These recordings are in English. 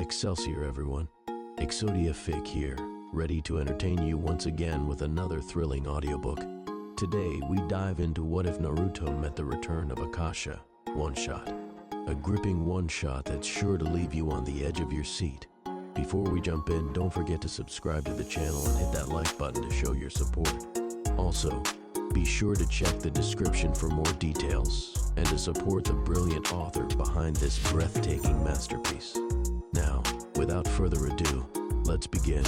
Excelsior, everyone. Exodia Fake here, ready to entertain you once again with another thrilling audiobook. Today, we dive into what if Naruto met the return of Akasha Oneshot, a gripping one-shot that's sure to leave you on the edge of your seat. Before we jump in, don't forget to subscribe to the channel and hit that like button to show your support. Also, be sure to check the description for more details and to support the brilliant author behind this breathtaking masterpiece. Now, without further ado, let's begin.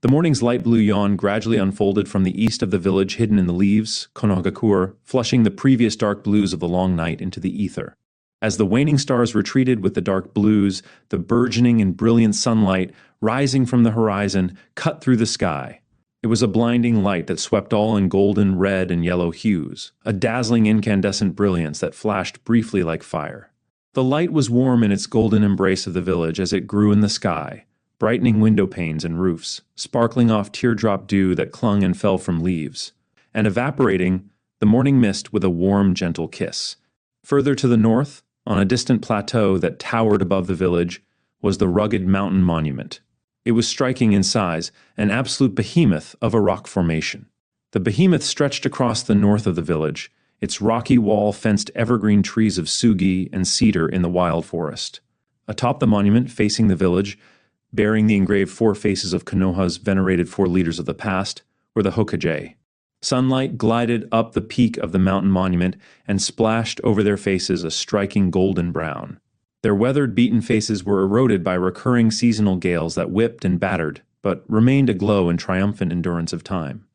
The morning's light blue yawn gradually unfolded from the east of the village hidden in the leaves, Konohagakure, flushing the previous dark blues of the long night into the ether. As the waning stars retreated with the dark blues, the burgeoning and brilliant sunlight, rising from the horizon, cut through the sky. It was a blinding light that swept all in golden, red, and yellow hues, a dazzling incandescent brilliance that flashed briefly like fire. The light was warm in its golden embrace of the village as it grew in the sky, brightening window panes and roofs, sparkling off teardrop dew that clung and fell from leaves, and evaporating the morning mist with a warm, gentle kiss. Further to the north, on a distant plateau that towered above the village, was the rugged mountain monument. It was striking in size, an absolute behemoth of a rock formation. The behemoth stretched across the north of the village, its rocky wall fenced evergreen trees of sugi and cedar in the wild forest. Atop the monument, facing the village, bearing the engraved four faces of Konoha's venerated four leaders of the past, were the Hokage. Sunlight glided up the peak of the mountain monument and splashed over their faces a striking golden brown. Their weathered, beaten faces were eroded by recurring seasonal gales that whipped and battered, but remained aglow in triumphant endurance of time.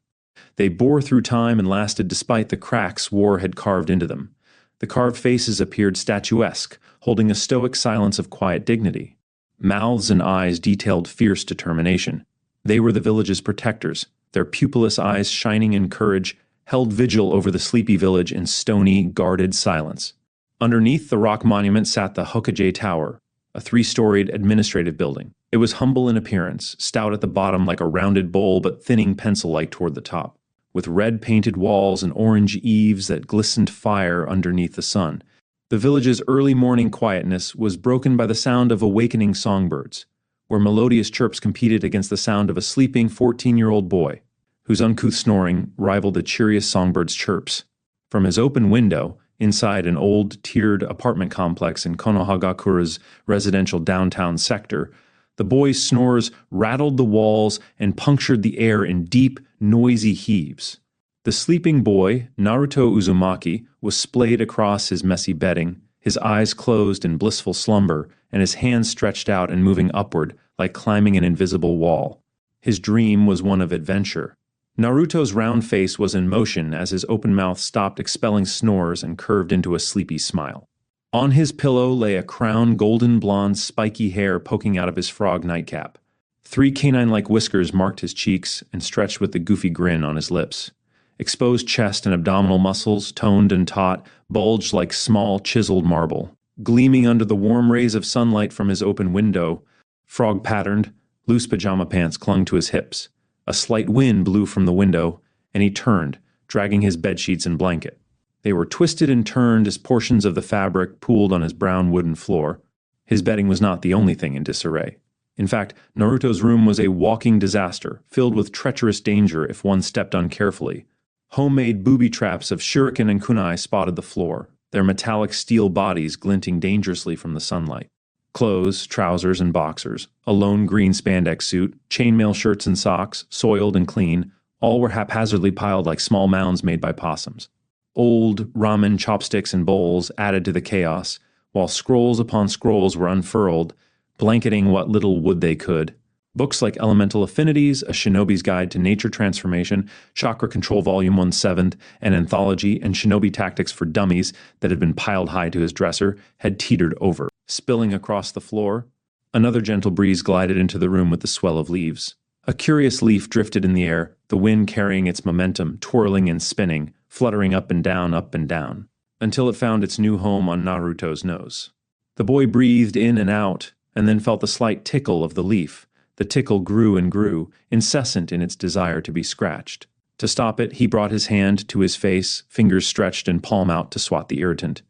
They bore through time and lasted despite the cracks war had carved into them. The carved faces appeared statuesque, holding a stoic silence of quiet dignity. Mouths and eyes detailed fierce determination. They were the village's protectors, their pupilless eyes shining in courage, held vigil over the sleepy village in stony, guarded silence. Underneath the rock monument sat the Hokage Tower, a three-storied administrative building. It was humble in appearance, stout at the bottom like a rounded bowl but thinning pencil-like toward the top, with red-painted walls and orange eaves that glistened fire underneath the sun. The village's early morning quietness was broken by the sound of awakening songbirds, where melodious chirps competed against the sound of a sleeping 14-year-old boy, whose uncouth snoring rivaled the cheeriest songbirds' chirps. From his open window, inside an old, tiered apartment complex in Konohagakure's residential downtown sector, the boy's snores rattled the walls and punctured the air in deep, noisy heaves. The sleeping boy, Naruto Uzumaki, was splayed across his messy bedding, his eyes closed in blissful slumber, and his hands stretched out and moving upward like climbing an invisible wall. His dream was one of adventure. Naruto's round face was in motion as his open mouth stopped expelling snores and curved into a sleepy smile. On his pillow lay a crown golden blonde spiky hair poking out of his frog nightcap. Three canine-like whiskers marked his cheeks and stretched with the goofy grin on his lips. Exposed chest and abdominal muscles, toned and taut, bulged like small chiseled marble. Gleaming under the warm rays of sunlight from his open window, frog-patterned, loose pajama pants clung to his hips. A slight wind blew from the window, and he turned, dragging his bedsheets and blanket. They were twisted and turned as portions of the fabric pooled on his brown wooden floor. His bedding was not the only thing in disarray. In fact, Naruto's room was a walking disaster, filled with treacherous danger if one stepped uncarefully. Homemade booby traps of shuriken and kunai spotted the floor, their metallic steel bodies glinting dangerously from the sunlight. Clothes, trousers, and boxers, a lone green spandex suit, chainmail shirts and socks, soiled and clean, all were haphazardly piled like small mounds made by possums. Old ramen chopsticks and bowls added to the chaos, while scrolls upon scrolls were unfurled, blanketing what little wood they could. Books like Elemental Affinities, A Shinobi's Guide to Nature Transformation, Chakra Control Volume 1/7, an anthology, and Shinobi Tactics for Dummies that had been piled high to his dresser had teetered over. Spilling across the floor, another gentle breeze glided into the room with the swell of leaves. A curious leaf drifted in the air, the wind carrying its momentum, twirling and spinning, fluttering up and down, until it found its new home on Naruto's nose. The boy breathed in and out, and then felt the slight tickle of the leaf. The tickle grew and grew, incessant in its desire to be scratched. To stop it, he brought his hand to his face, fingers stretched and palm out to swat the irritant.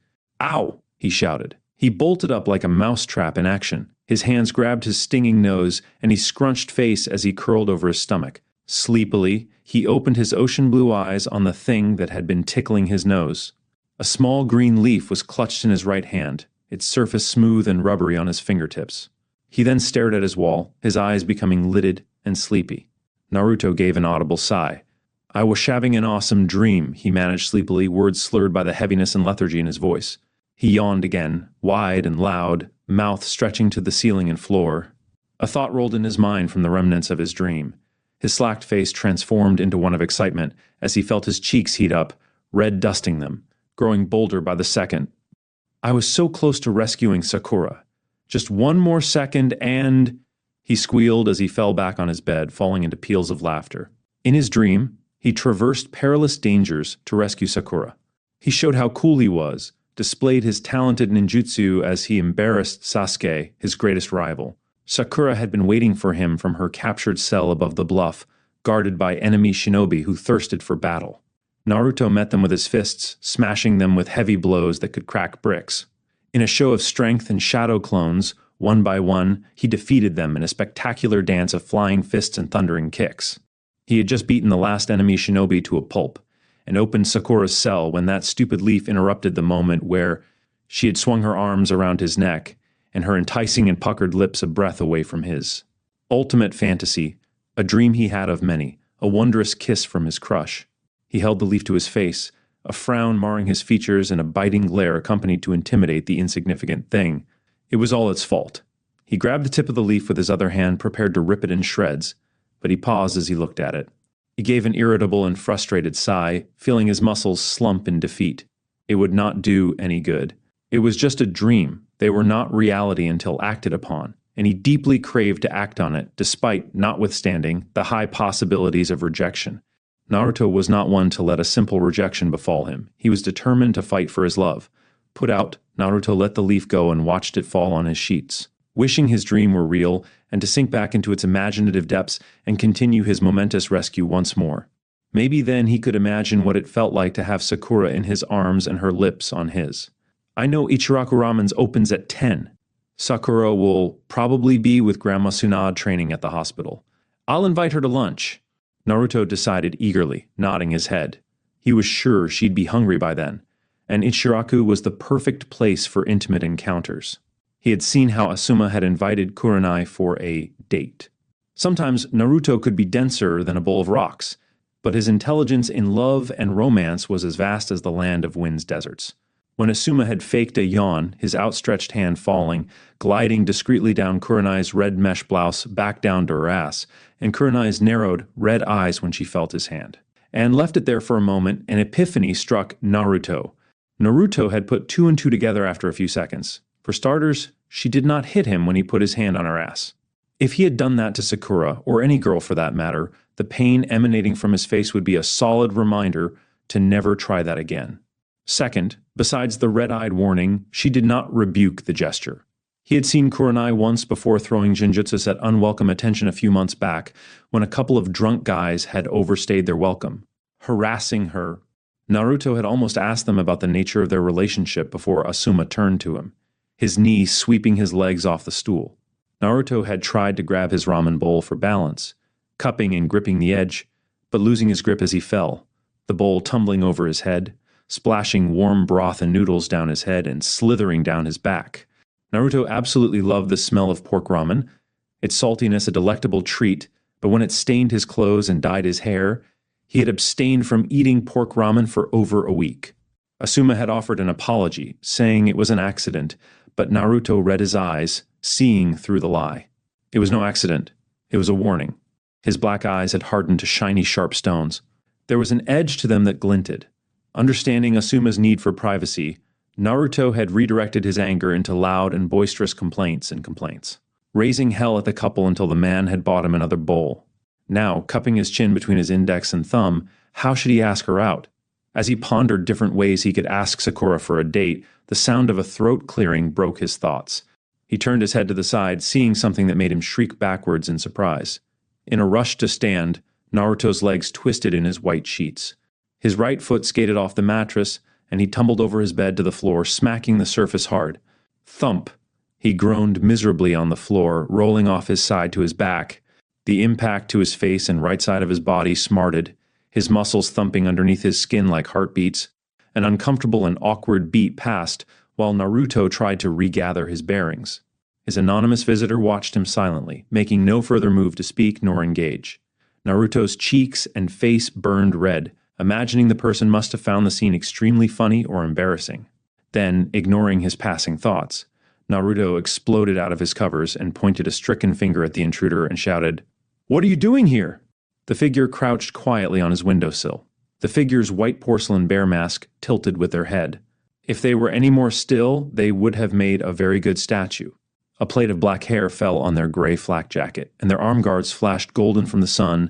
"Ow!" he shouted. He bolted up like a mousetrap in action. His hands grabbed his stinging nose, and he scrunched face as he curled over his stomach. Sleepily, he opened his ocean blue eyes on the thing that had been tickling his nose. A small green leaf was clutched in his right hand, its surface smooth and rubbery on his fingertips. He then stared at his wall, his eyes becoming lidded and sleepy. Naruto gave an audible sigh. "I was having an awesome dream," he managed sleepily, words slurred by the heaviness and lethargy in his voice. He yawned again, wide and loud, mouth stretching to the ceiling and floor. A thought rolled in his mind from the remnants of his dream. His slacked face transformed into one of excitement as he felt his cheeks heat up, red dusting them, growing bolder by the second. "I was so close to rescuing Sakura. Just one more second and—" He squealed as he fell back on his bed, falling into peals of laughter. In his dream, he traversed perilous dangers to rescue Sakura. He showed how cool he was, displayed his talented ninjutsu as he embarrassed Sasuke, his greatest rival. Sakura had been waiting for him from her captured cell above the bluff, guarded by enemy shinobi who thirsted for battle. Naruto met them with his fists, smashing them with heavy blows that could crack bricks. In a show of strength and shadow clones, one by one, he defeated them in a spectacular dance of flying fists and thundering kicks. He had just beaten the last enemy shinobi to a pulp, and opened Sakura's cell when that stupid leaf interrupted the moment where she had swung her arms around his neck, and her enticing and puckered lips a breath away from his. Ultimate fantasy, a dream he had of many, a wondrous kiss from his crush. He held the leaf to his face, a frown marring his features and a biting glare accompanied to intimidate the insignificant thing. It was all its fault. He grabbed the tip of the leaf with his other hand, prepared to rip it in shreds, but he paused as he looked at it. He gave an irritable and frustrated sigh, feeling his muscles slump in defeat. It would not do any good. It was just a dream. They were not reality until acted upon, and he deeply craved to act on it, despite, notwithstanding, the high possibilities of rejection. Naruto was not one to let a simple rejection befall him. He was determined to fight for his love. Put out, Naruto let the leaf go and watched it fall on his sheets, wishing his dream were real and to sink back into its imaginative depths and continue his momentous rescue once more. Maybe then he could imagine what it felt like to have Sakura in his arms and her lips on his. "I know Ichiraku Ramen's opens at 10. Sakura will probably be with Grandma Tsunade training at the hospital. I'll invite her to lunch." Naruto decided eagerly, nodding his head. He was sure she'd be hungry by then, and Ichiraku was the perfect place for intimate encounters. He had seen how Asuma had invited Kurenai for a date. Sometimes Naruto could be denser than a bowl of rocks, but his intelligence in love and romance was as vast as the land of wind's deserts. When Asuma had faked a yawn, his outstretched hand falling, gliding discreetly down Kurenai's red mesh blouse back down to her ass, and Kurenai's narrowed, red eyes when she felt his hand. And left it there for a moment, an epiphany struck Naruto. Naruto had put two and two together after a few seconds. For starters, she did not hit him when he put his hand on her ass. If he had done that to Sakura, or any girl for that matter, the pain emanating from his face would be a solid reminder to never try that again. Second, besides the red-eyed warning, she did not rebuke the gesture. He had seen Kurenai once before throwing Genjutsu at unwelcome attention a few months back, when a couple of drunk guys had overstayed their welcome, harassing her. Naruto had almost asked them about the nature of their relationship before Asuma turned to him, his knee sweeping his legs off the stool. Naruto had tried to grab his ramen bowl for balance, cupping and gripping the edge, but losing his grip as he fell, the bowl tumbling over his head, splashing warm broth and noodles down his head and slithering down his back. Naruto absolutely loved the smell of pork ramen, its saltiness a delectable treat, but when it stained his clothes and dyed his hair, he had abstained from eating pork ramen for over a week. Asuma had offered an apology, saying it was an accident, but Naruto read his eyes, seeing through the lie. It was no accident. It was a warning. His black eyes had hardened to shiny, sharp stones. There was an edge to them that glinted. Understanding Asuma's need for privacy, Naruto had redirected his anger into loud and boisterous complaints, raising hell at the couple until the man had bought him another bowl. Now, cupping his chin between his index and thumb, how should he ask her out? As he pondered different ways he could ask Sakura for a date, the sound of a throat clearing broke his thoughts. He turned his head to the side, seeing something that made him shriek backwards in surprise. In a rush to stand, Naruto's legs twisted in his white sheets. His right foot skated off the mattress, and he tumbled over his bed to the floor, smacking the surface hard. Thump! He groaned miserably on the floor, rolling off his side to his back. The impact to his face and right side of his body smarted, his muscles thumping underneath his skin like heartbeats. An uncomfortable and awkward beat passed, while Naruto tried to regather his bearings. His anonymous visitor watched him silently, making no further move to speak nor engage. Naruto's cheeks and face burned red, imagining the person must have found the scene extremely funny or embarrassing. Then, ignoring his passing thoughts, Naruto exploded out of his covers and pointed a stricken finger at the intruder and shouted, "What are you doing here?" The figure crouched quietly on his windowsill. The figure's white porcelain bear mask tilted with their head. If they were any more still, they would have made a very good statue. A plait of black hair fell on their gray flak jacket, and their arm guards flashed golden from the sun,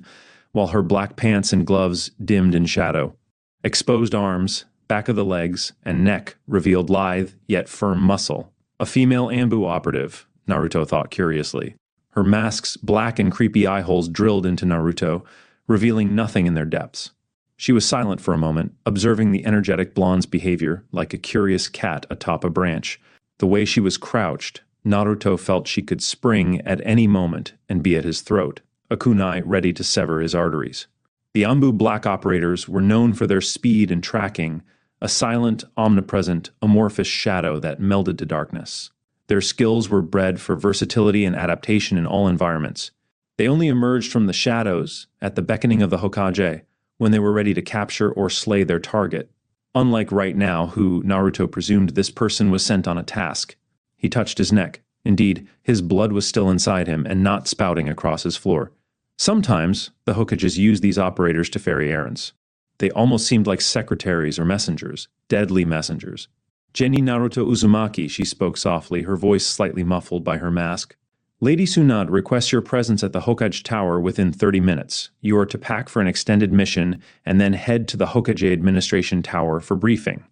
while her black pants and gloves dimmed in shadow. Exposed arms, back of the legs, and neck revealed lithe yet firm muscle. A female Anbu operative, Naruto thought curiously. Her mask's black and creepy eye holes drilled into Naruto, revealing nothing in their depths. She was silent for a moment, observing the energetic blonde's behavior like a curious cat atop a branch. The way she was crouched, Naruto felt she could spring at any moment and be at his throat, a kunai ready to sever his arteries. The Anbu black operators were known for their speed and tracking, a silent, omnipresent, amorphous shadow that melded to darkness. Their skills were bred for versatility and adaptation in all environments. They only emerged from the shadows at the beckoning of the Hokage when they were ready to capture or slay their target. Unlike right now, who Naruto presumed this person was sent on a task. He touched his neck. Indeed, his blood was still inside him and not spouting across his floor. Sometimes, the Hokages used these operators to ferry errands. They almost seemed like secretaries or messengers, deadly messengers. "Jenny Naruto Uzumaki," she spoke softly, her voice slightly muffled by her mask. "Lady Tsunade requests your presence at the Hokage Tower within 30 minutes. You are to pack for an extended mission and then head to the Hokage Administration Tower for briefing."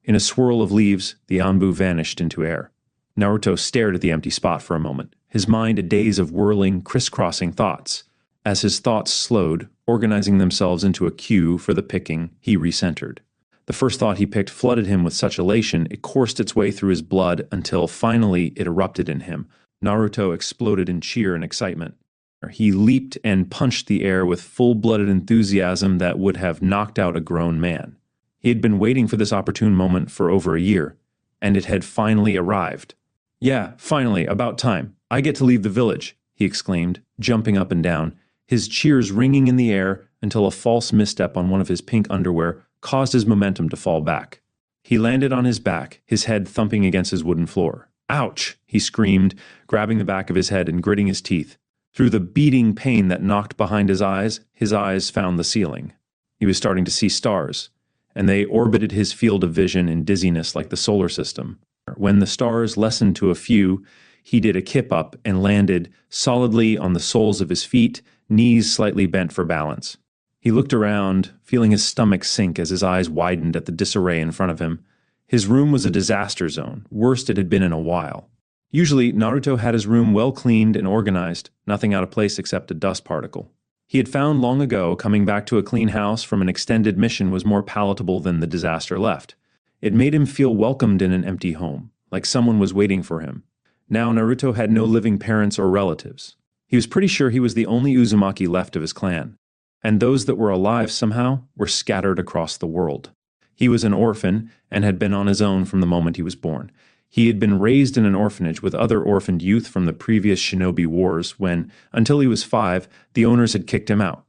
In a swirl of leaves, the Anbu vanished into air. Naruto stared at the empty spot for a moment, his mind a daze of whirling, crisscrossing thoughts. As his thoughts slowed, organizing themselves into a queue for the picking, he recentered. The first thought he picked flooded him with such elation it coursed its way through his blood until finally it erupted in him. Naruto exploded in cheer and excitement. He leaped and punched the air with full-blooded enthusiasm that would have knocked out a grown man. He had been waiting for this opportune moment for over a year, and it had finally arrived. "Yeah, finally, about time. I get to leave the village," he exclaimed, jumping up and down, his cheers ringing in the air until a false misstep on one of his pink underwear caused his momentum to fall back. He landed on his back, his head thumping against his wooden floor. "Ouch!" he screamed, grabbing the back of his head and gritting his teeth. Through the beating pain that knocked behind his eyes found the ceiling. He was starting to see stars, and they orbited his field of vision in dizziness like the solar system. When the stars lessened to a few, he did a kip-up and landed solidly on the soles of his feet, knees slightly bent for balance. He looked around, feeling his stomach sink as his eyes widened at the disarray in front of him. His room was a disaster zone, worst it had been in a while. Usually, Naruto had his room well cleaned and organized, nothing out of place except a dust particle. He had found long ago coming back to a clean house from an extended mission was more palatable than the disaster left. It made him feel welcomed in an empty home, like someone was waiting for him. Now Naruto had no living parents or relatives. He was pretty sure he was the only Uzumaki left of his clan, and those that were alive somehow were scattered across the world. He was an orphan and had been on his own from the moment he was born. He had been raised in an orphanage with other orphaned youth from the previous shinobi wars when, until he was 5, the owners had kicked him out.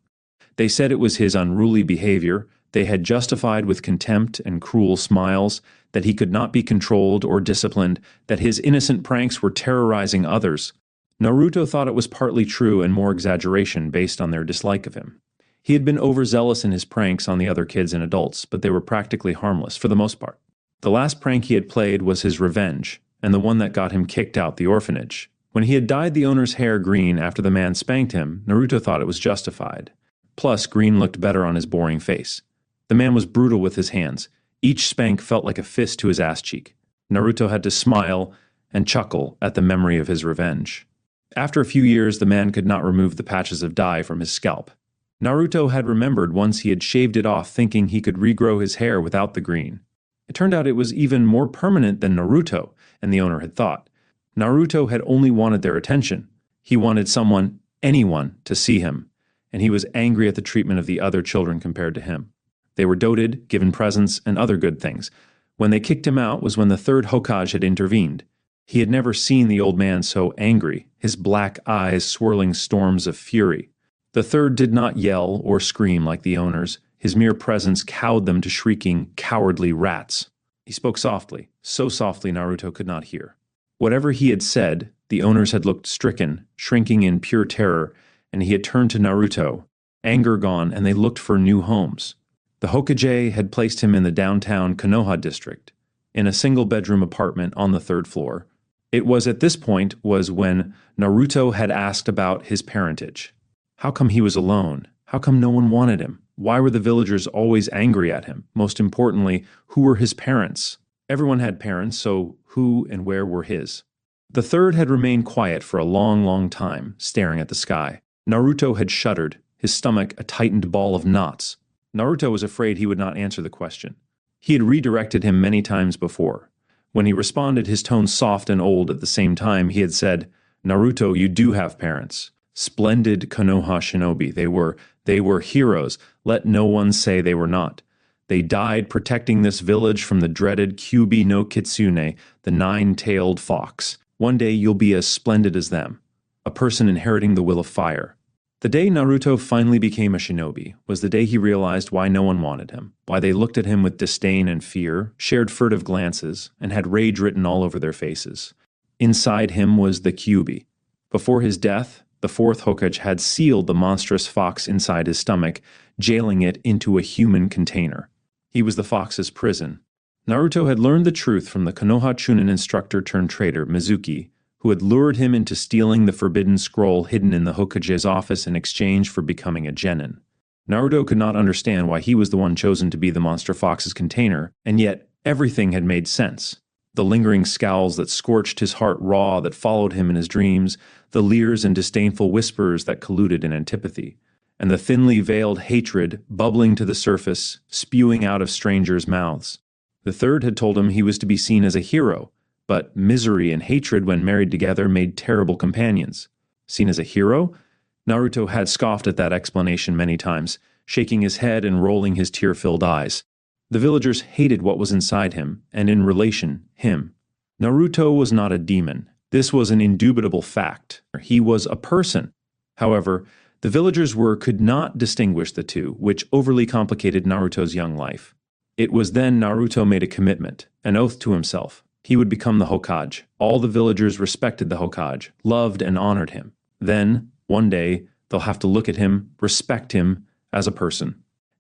They said it was his unruly behavior. They had justified with contempt and cruel smiles that he could not be controlled or disciplined, that his innocent pranks were terrorizing others. Naruto thought it was partly true and more exaggeration based on their dislike of him. He had been overzealous in his pranks on the other kids and adults, but they were practically harmless for the most part. The last prank he had played was his revenge, and the one that got him kicked out the orphanage. When he had dyed the owner's hair green after the man spanked him, Naruto thought it was justified. Plus, green looked better on his boring face. The man was brutal with his hands. Each spank felt like a fist to his ass cheek. Naruto had to smile and chuckle at the memory of his revenge. After a few years, the man could not remove the patches of dye from his scalp. Naruto had remembered once he had shaved it off thinking he could regrow his hair without the green. It turned out it was even more permanent than Naruto, and the owner had thought. Naruto had only wanted their attention. He wanted someone, anyone, to see him, and he was angry at the treatment of the other children compared to him. They were doted, given presents, and other good things. When they kicked him out was when the third Hokage had intervened. He had never seen the old man so angry, his black eyes swirling storms of fury. The third did not yell or scream like the owners. His mere presence cowed them to shrieking, cowardly rats. He spoke softly, so softly Naruto could not hear. Whatever he had said, the owners had looked stricken, shrinking in pure terror, and he had turned to Naruto, anger gone, and they looked for new homes. The Hokage had placed him in the downtown Konoha district, in a single-bedroom apartment on the third floor. It was at this point when Naruto had asked about his parentage. How come he was alone? How come no one wanted him? Why were the villagers always angry at him? Most importantly, who were his parents? Everyone had parents, so who and where were his? The third had remained quiet for a long, long time, staring at the sky. Naruto had shuddered, his stomach a tightened ball of knots. Naruto was afraid he would not answer the question. He had redirected him many times before. When he responded, his tone soft and old at the same time, he had said, "Naruto, you do have parents. Splendid Konoha shinobi. They were heroes. Let no one say they were not. They died protecting this village from the dreaded Kyubi no Kitsune, the nine-tailed fox. One day you'll be as splendid as them, a person inheriting the will of fire." The day Naruto finally became a shinobi was the day he realized why no one wanted him, why they looked at him with disdain and fear, shared furtive glances, and had rage written all over their faces. Inside him was the Kyubi. Before his death, the fourth Hokage had sealed the monstrous fox inside his stomach, jailing it into a human container. He was the fox's prison. Naruto had learned the truth from the Konoha Chunin instructor turned traitor, Mizuki, who had lured him into stealing the forbidden scroll hidden in the Hokage's office in exchange for becoming a genin. Naruto could not understand why he was the one chosen to be the monster fox's container, and yet everything had made sense. The lingering scowls that scorched his heart raw that followed him in his dreams, the leers and disdainful whispers that colluded in antipathy, and the thinly veiled hatred bubbling to the surface, spewing out of strangers' mouths. The third had told him he was to be seen as a hero, but misery and hatred when married together made terrible companions. Seen as a hero? Naruto had scoffed at that explanation many times, shaking his head and rolling his tear-filled eyes. The villagers hated what was inside him, and in relation, him. Naruto was not a demon. This was an indubitable fact. He was a person. However, the villagers could not distinguish the two, which overly complicated Naruto's young life. It was then Naruto made a commitment, an oath to himself. He would become the Hokage. All the villagers respected the Hokage, loved and honored him. Then, one day, they'll have to look at him, respect him, as a person.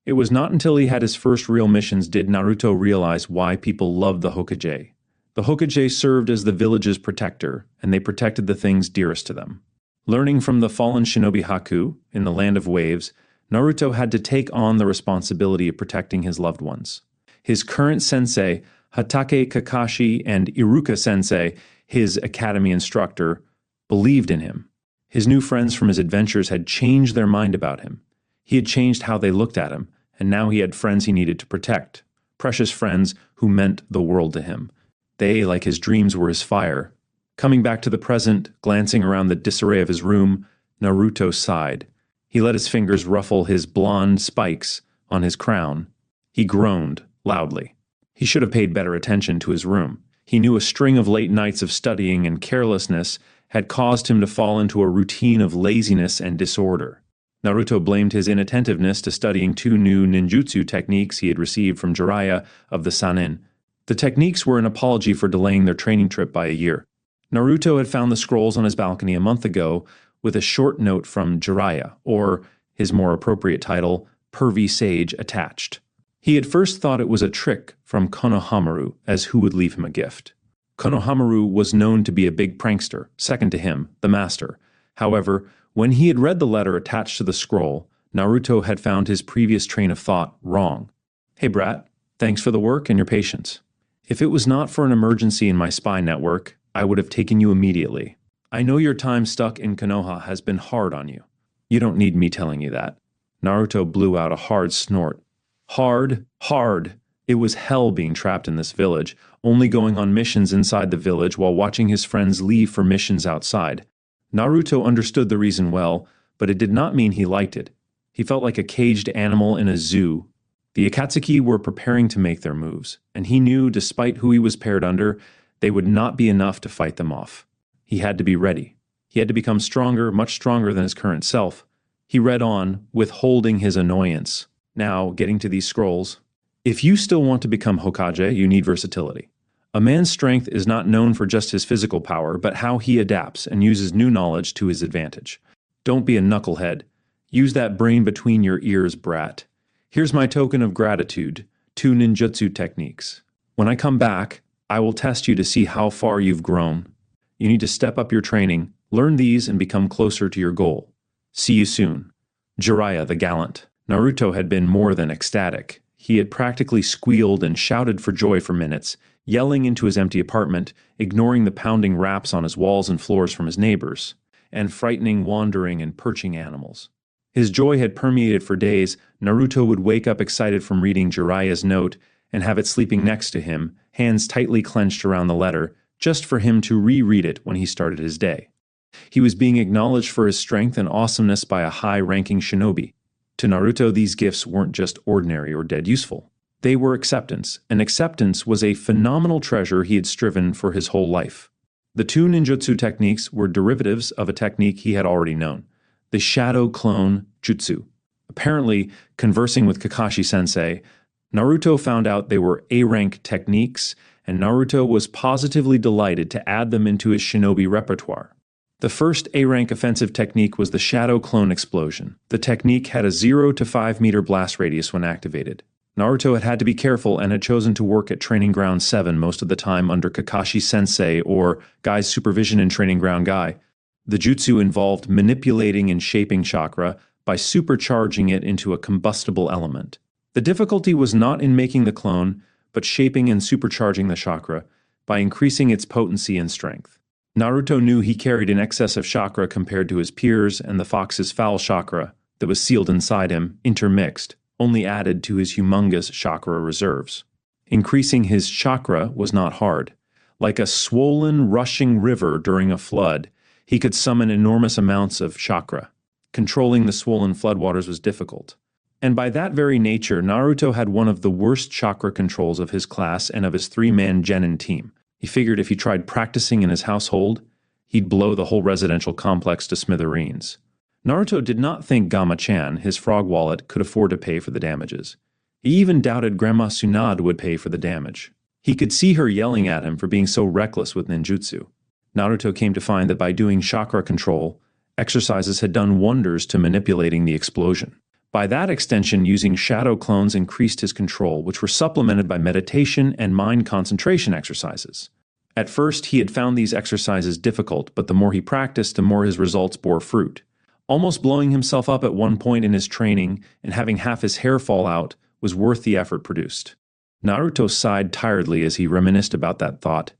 It was not until he had his first real missions did Naruto realize why people loved the Hokage. The Hokage served as the village's protector, and they protected the things dearest to them. Learning from the fallen shinobi Haku, in the Land of Waves, Naruto had to take on the responsibility of protecting his loved ones. His current sensei, Hatake Kakashi, and Iruka sensei, his academy instructor, believed in him. His new friends from his adventures had changed their mind about him. He had changed how they looked at him, and now he had friends he needed to protect. Precious friends who meant the world to him. They, like his dreams, were his fire. Coming back to the present, glancing around the disarray of his room, Naruto sighed. He let his fingers ruffle his blonde spikes on his crown. He groaned loudly. He should have paid better attention to his room. He knew a string of late nights of studying and carelessness had caused him to fall into a routine of laziness and disorder. Naruto blamed his inattentiveness to studying 2 new ninjutsu techniques he had received from Jiraiya of the Sannin. The techniques were an apology for delaying their training trip by a year. Naruto had found the scrolls on his balcony a month ago with a short note from Jiraiya, or his more appropriate title, Pervy Sage, attached. He had first thought it was a trick from Konohamaru, as who would leave him a gift. Konohamaru was known to be a big prankster, second to him, the master. However, when he had read the letter attached to the scroll, Naruto had found his previous train of thought wrong. "Hey brat, thanks for the work and your patience. If it was not for an emergency in my spy network, I would have taken you immediately. I know your time stuck in Konoha has been hard on you. You don't need me telling you that." Naruto blew out a hard snort. Hard, hard. It was hell being trapped in this village, only going on missions inside the village while watching his friends leave for missions outside. Naruto understood the reason well, but it did not mean he liked it. He felt like a caged animal in a zoo. The Akatsuki were preparing to make their moves, and he knew, despite who he was paired under, they would not be enough to fight them off. He had to be ready. He had to become stronger, much stronger than his current self. He read on, withholding his annoyance. Now, getting to these scrolls. If you still want to become Hokage, you need versatility. A man's strength is not known for just his physical power, but how he adapts and uses new knowledge to his advantage. Don't be a knucklehead. Use that brain between your ears, brat. Here's my token of gratitude, 2 ninjutsu techniques. When I come back, I will test you to see how far you've grown. You need to step up your training, learn these, and become closer to your goal. See you soon. Jiraiya the Gallant. Naruto had been more than ecstatic. He had practically squealed and shouted for joy for minutes, yelling into his empty apartment, ignoring the pounding raps on his walls and floors from his neighbors, and frightening wandering and perching animals. His joy had permeated for days. Naruto would wake up excited from reading Jiraiya's note and have it sleeping next to him, hands tightly clenched around the letter, just for him to reread it when he started his day. He was being acknowledged for his strength and awesomeness by a high-ranking shinobi. To Naruto, these gifts weren't just ordinary or dead useful. They were acceptance, and acceptance was a phenomenal treasure he had striven for his whole life. The 2 ninjutsu techniques were derivatives of a technique he had already known, the Shadow Clone Jutsu. Apparently, conversing with Kakashi-sensei, Naruto found out they were A-rank techniques, and Naruto was positively delighted to add them into his shinobi repertoire. The first A-rank offensive technique was the Shadow Clone Explosion. The technique had a 0 to 5 meter blast radius when activated. Naruto had to be careful and had chosen to work at Training Ground 7 most of the time under Kakashi-sensei or Guy's supervision in Training Ground Guy. The jutsu involved manipulating and shaping chakra by supercharging it into a combustible element. The difficulty was not in making the clone, but shaping and supercharging the chakra by increasing its potency and strength. Naruto knew he carried an excess of chakra compared to his peers, and the fox's foul chakra that was sealed inside him, intermixed, only added to his humongous chakra reserves. Increasing his chakra was not hard. Like a swollen, rushing river during a flood, he could summon enormous amounts of chakra. Controlling the swollen floodwaters was difficult. And by that very nature, Naruto had one of the worst chakra controls of his class and of his 3-man genin team. He figured if he tried practicing in his household, he'd blow the whole residential complex to smithereens. Naruto did not think Gama-chan, his frog wallet, could afford to pay for the damages. He even doubted Grandma Tsunade would pay for the damage. He could see her yelling at him for being so reckless with ninjutsu. Naruto came to find that by doing chakra control, exercises had done wonders to manipulating the explosion. By that extension, using shadow clones increased his control, which were supplemented by meditation and mind concentration exercises. At first, he had found these exercises difficult, but the more he practiced, the more his results bore fruit. Almost blowing himself up at one point in his training and having half his hair fall out was worth the effort produced. Naruto sighed tiredly as he reminisced about that thought.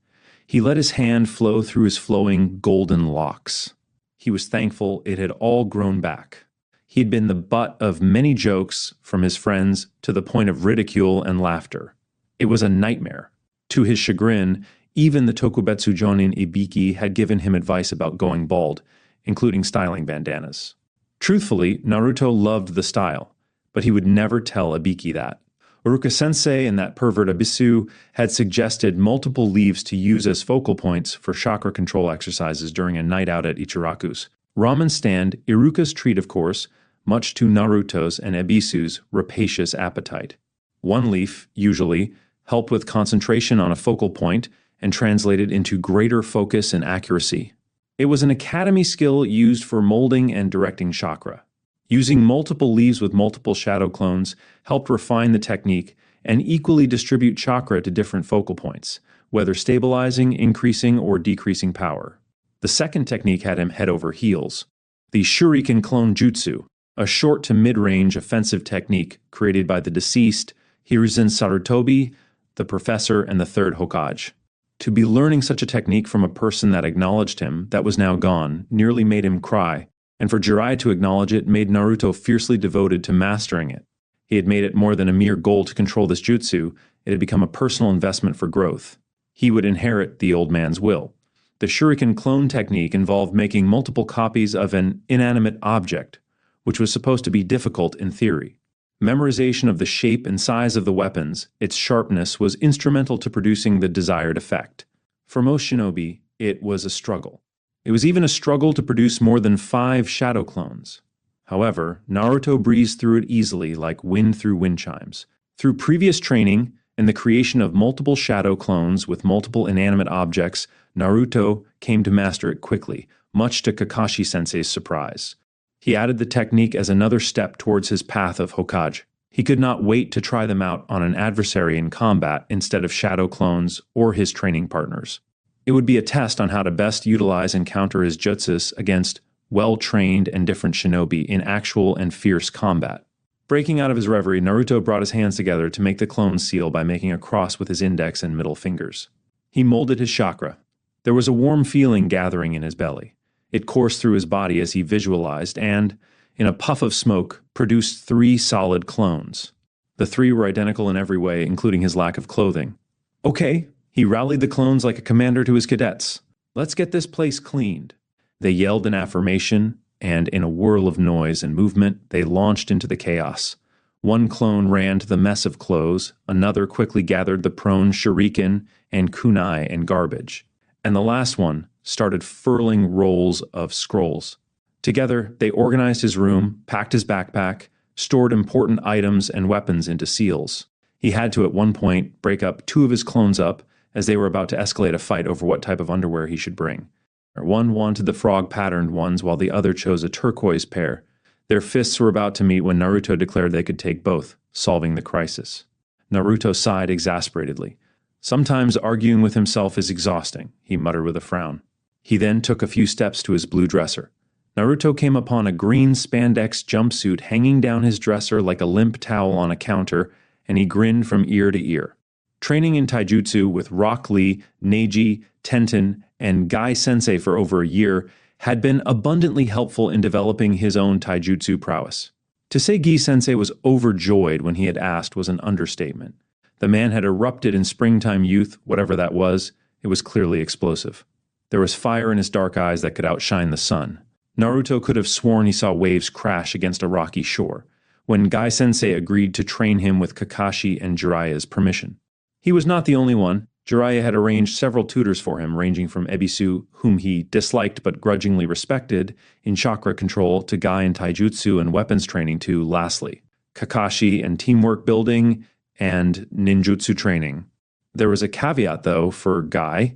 He let his hand flow through his flowing golden locks. He was thankful it had all grown back. He had been the butt of many jokes from his friends to the point of ridicule and laughter. It was a nightmare. To his chagrin, even the Tokubetsu Jonin Ibiki had given him advice about going bald, including styling bandanas. Truthfully, Naruto loved the style, but he would never tell Ibiki that. Uruka-sensei and that pervert Abisu had suggested multiple leaves to use as focal points for chakra control exercises during a night out at Ichiraku's. Ramen stand, Iruka's treat of course, much to Naruto's and Ebisu's rapacious appetite. One leaf, usually, helped with concentration on a focal point and translated into greater focus and accuracy. It was an academy skill used for molding and directing chakra. Using multiple leaves with multiple shadow clones helped refine the technique and equally distribute chakra to different focal points, whether stabilizing, increasing, or decreasing power. The second technique had him head over heels. The Shuriken Clone Jutsu, a short to mid-range offensive technique created by the deceased Hiruzen Sarutobi, the professor, and the third Hokage. To be learning such a technique from a person that acknowledged him, that was now gone, nearly made him cry, and for Jiraiya to acknowledge it made Naruto fiercely devoted to mastering it. He had made it more than a mere goal to control this jutsu, It had become a personal investment for growth. He would inherit the old man's will. The shuriken clone technique involved making multiple copies of an inanimate object, which was supposed to be difficult in theory. Memorization of the shape and size of the weapons, its sharpness, was instrumental to producing the desired effect. For most shinobi, it was a struggle. It was even a struggle to produce more than 5 shadow clones. However, Naruto breezed through it easily like wind through wind chimes. Through previous training and the creation of multiple shadow clones with multiple inanimate objects, Naruto came to master it quickly, much to Kakashi-sensei's surprise. He added the technique as another step towards his path of Hokage. He could not wait to try them out on an adversary in combat instead of shadow clones or his training partners. It would be a test on how to best utilize and counter his jutsus against well-trained and different shinobi in actual and fierce combat. Breaking out of his reverie, Naruto brought his hands together to make the clone seal by making a cross with his index and middle fingers. He molded his chakra. There was a warm feeling gathering in his belly. It coursed through his body as he visualized and, in a puff of smoke, produced 3 solid clones. The 3 were identical in every way, including his lack of clothing. Okay, he rallied the clones like a commander to his cadets. Let's get this place cleaned. They yelled in affirmation, and in a whirl of noise and movement, they launched into the chaos. One clone ran to the mess of clothes, another quickly gathered the prone shuriken and kunai and garbage, and the last one started furling rolls of scrolls. Together, they organized his room, packed his backpack, stored important items and weapons into seals. He had to, at one point, break up 2 of his clones up as they were about to escalate a fight over what type of underwear he should bring. One wanted the frog-patterned ones while the other chose a turquoise pair. Their fists were about to meet when Naruto declared they could take both, solving the crisis. Naruto sighed exasperatedly. Sometimes arguing with himself is exhausting, he muttered with a frown. He then took a few steps to his blue dresser. Naruto came upon a green spandex jumpsuit hanging down his dresser like a limp towel on a counter, and he grinned from ear to ear. Training in taijutsu with Rock Lee, Neji, Tenten, and Guy Sensei for over a year had been abundantly helpful in developing his own taijutsu prowess. To say Guy Sensei was overjoyed when he had asked was an understatement. The man had erupted in springtime youth, whatever that was. It was clearly explosive. There was fire in his dark eyes that could outshine the sun. Naruto could have sworn he saw waves crash against a rocky shore, when Guy Sensei agreed to train him with Kakashi and Jiraiya's permission. He was not the only one. Jiraiya had arranged several tutors for him, ranging from Ebisu, whom he disliked but grudgingly respected, in chakra control, to Guy in taijutsu and weapons training, to, lastly, Kakashi and teamwork building and ninjutsu training. There was a caveat, though, for Guy.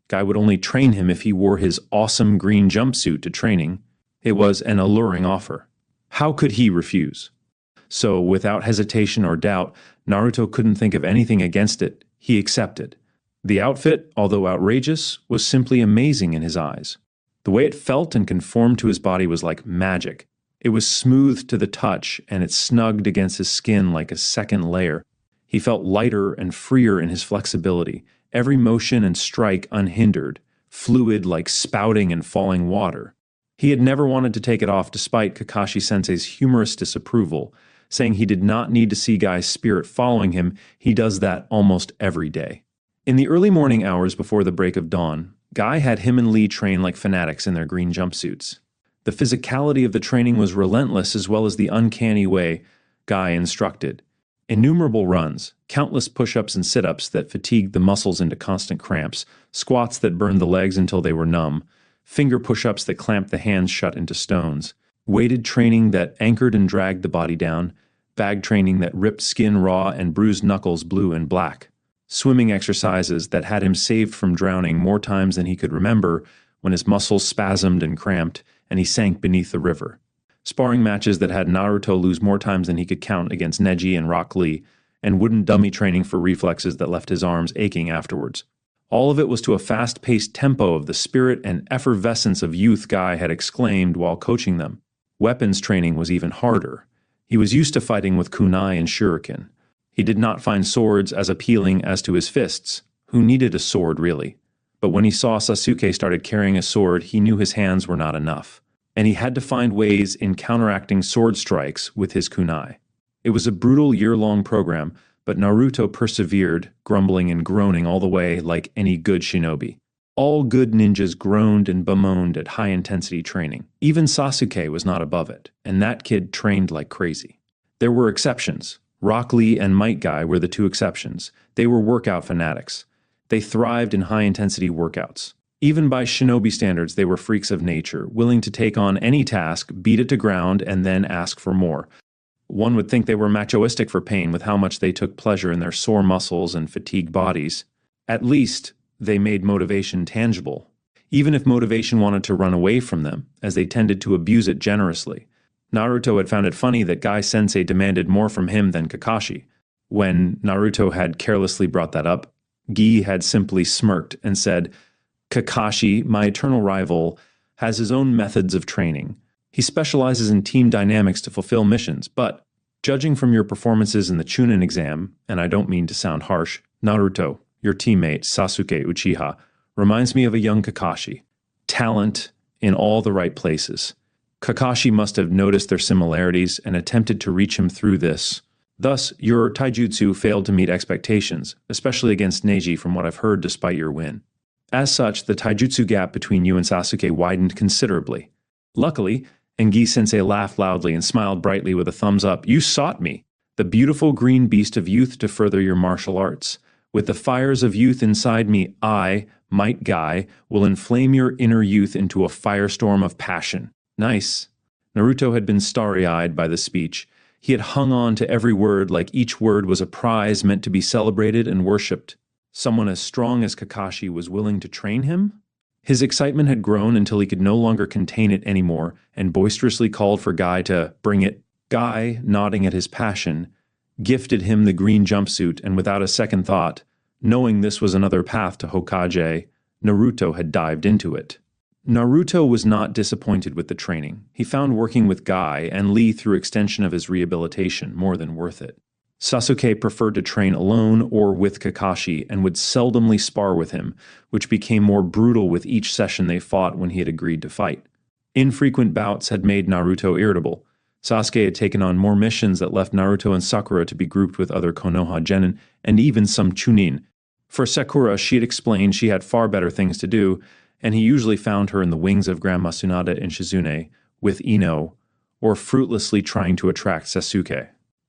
Guy would only train him if he wore his awesome green jumpsuit to training. It was an alluring offer. How could he refuse? So, without hesitation or doubt, Naruto couldn't think of anything against it. He accepted. The outfit, although outrageous, was simply amazing in his eyes. The way it felt and conformed to his body was like magic. It was smooth to the touch, and it snugged against his skin like a second layer. He felt lighter and freer in his flexibility, every motion and strike unhindered, fluid like spouting and falling water. He had never wanted to take it off despite Kakashi-sensei's humorous disapproval, saying he did not need to see Guy's spirit following him. He does that almost every day. In the early morning hours before the break of dawn, Guy had him and Lee train like fanatics in their green jumpsuits. The physicality of the training was relentless, as well as the uncanny way Guy instructed. Innumerable runs, countless push-ups and sit-ups that fatigued the muscles into constant cramps, squats that burned the legs until they were numb, finger push-ups that clamped the hands shut into stones, weighted training that anchored and dragged the body down, bag training that ripped skin raw and bruised knuckles blue and black, swimming exercises that had him saved from drowning more times than he could remember when his muscles spasmed and cramped and he sank beneath the river, sparring matches that had Naruto lose more times than he could count against Neji and Rock Lee, and wooden dummy training for reflexes that left his arms aching afterwards. All of it was to a fast-paced tempo of the spirit and effervescence of youth Guy had exclaimed while coaching them. Weapons training was even harder. He was used to fighting with kunai and shuriken. He did not find swords as appealing as to his fists. Who needed a sword, really? But when he saw Sasuke started carrying a sword, he knew his hands were not enough. And he had to find ways in counteracting sword strikes with his kunai. It was a brutal year-long program, but Naruto persevered, grumbling and groaning all the way like any good shinobi. All good ninjas groaned and bemoaned at high-intensity training. Even Sasuke was not above it, and that kid trained like crazy. There were exceptions. Rock Lee and Might Guy were the two exceptions. They were workout fanatics. They thrived in high-intensity workouts. Even by shinobi standards, they were freaks of nature, willing to take on any task, beat it to ground, and then ask for more. One would think they were machoistic for pain with how much they took pleasure in their sore muscles and fatigued bodies. At least, they made motivation tangible, even if motivation wanted to run away from them, as they tended to abuse it generously. Naruto had found it funny that Guy-sensei demanded more from him than Kakashi. When Naruto had carelessly brought that up, Guy had simply smirked and said, "Kakashi, my eternal rival, has his own methods of training. He specializes in team dynamics to fulfill missions, but judging from your performances in the Chunin exam, and I don't mean to sound harsh, Naruto, your teammate, Sasuke Uchiha, reminds me of a young Kakashi. Talent in all the right places. Kakashi must have noticed their similarities and attempted to reach him through this. Thus, your taijutsu failed to meet expectations, especially against Neji from what I've heard despite your win. As such, the taijutsu gap between you and Sasuke widened considerably. Luckily," and Gi-sensei laughed loudly and smiled brightly with a thumbs up, "you sought me, the beautiful green beast of youth to further your martial arts. With the fires of youth inside me, I, Might Guy, will inflame your inner youth into a firestorm of passion." Nice. Naruto had been starry-eyed by the speech. He had hung on to every word like each word was a prize meant to be celebrated and worshipped. Someone as strong as Kakashi was willing to train him? His excitement had grown until he could no longer contain it anymore and boisterously called for Guy to bring it. Guy, nodding at his passion, gifted him the green jumpsuit, and without a second thought, knowing this was another path to Hokage, Naruto had dived into it. Naruto was not disappointed with the training. He found working with Guy and Lee through extension of his rehabilitation more than worth it. Sasuke preferred to train alone or with Kakashi and would seldomly spar with him, which became more brutal with each session they fought when he had agreed to fight. Infrequent bouts had made Naruto irritable. Sasuke had taken on more missions that left Naruto and Sakura to be grouped with other Konoha genin and even some Chunin. For Sakura, she had explained she had far better things to do, and he usually found her in the wings of Grandma Tsunade and Shizune, with Ino, or fruitlessly trying to attract Sasuke.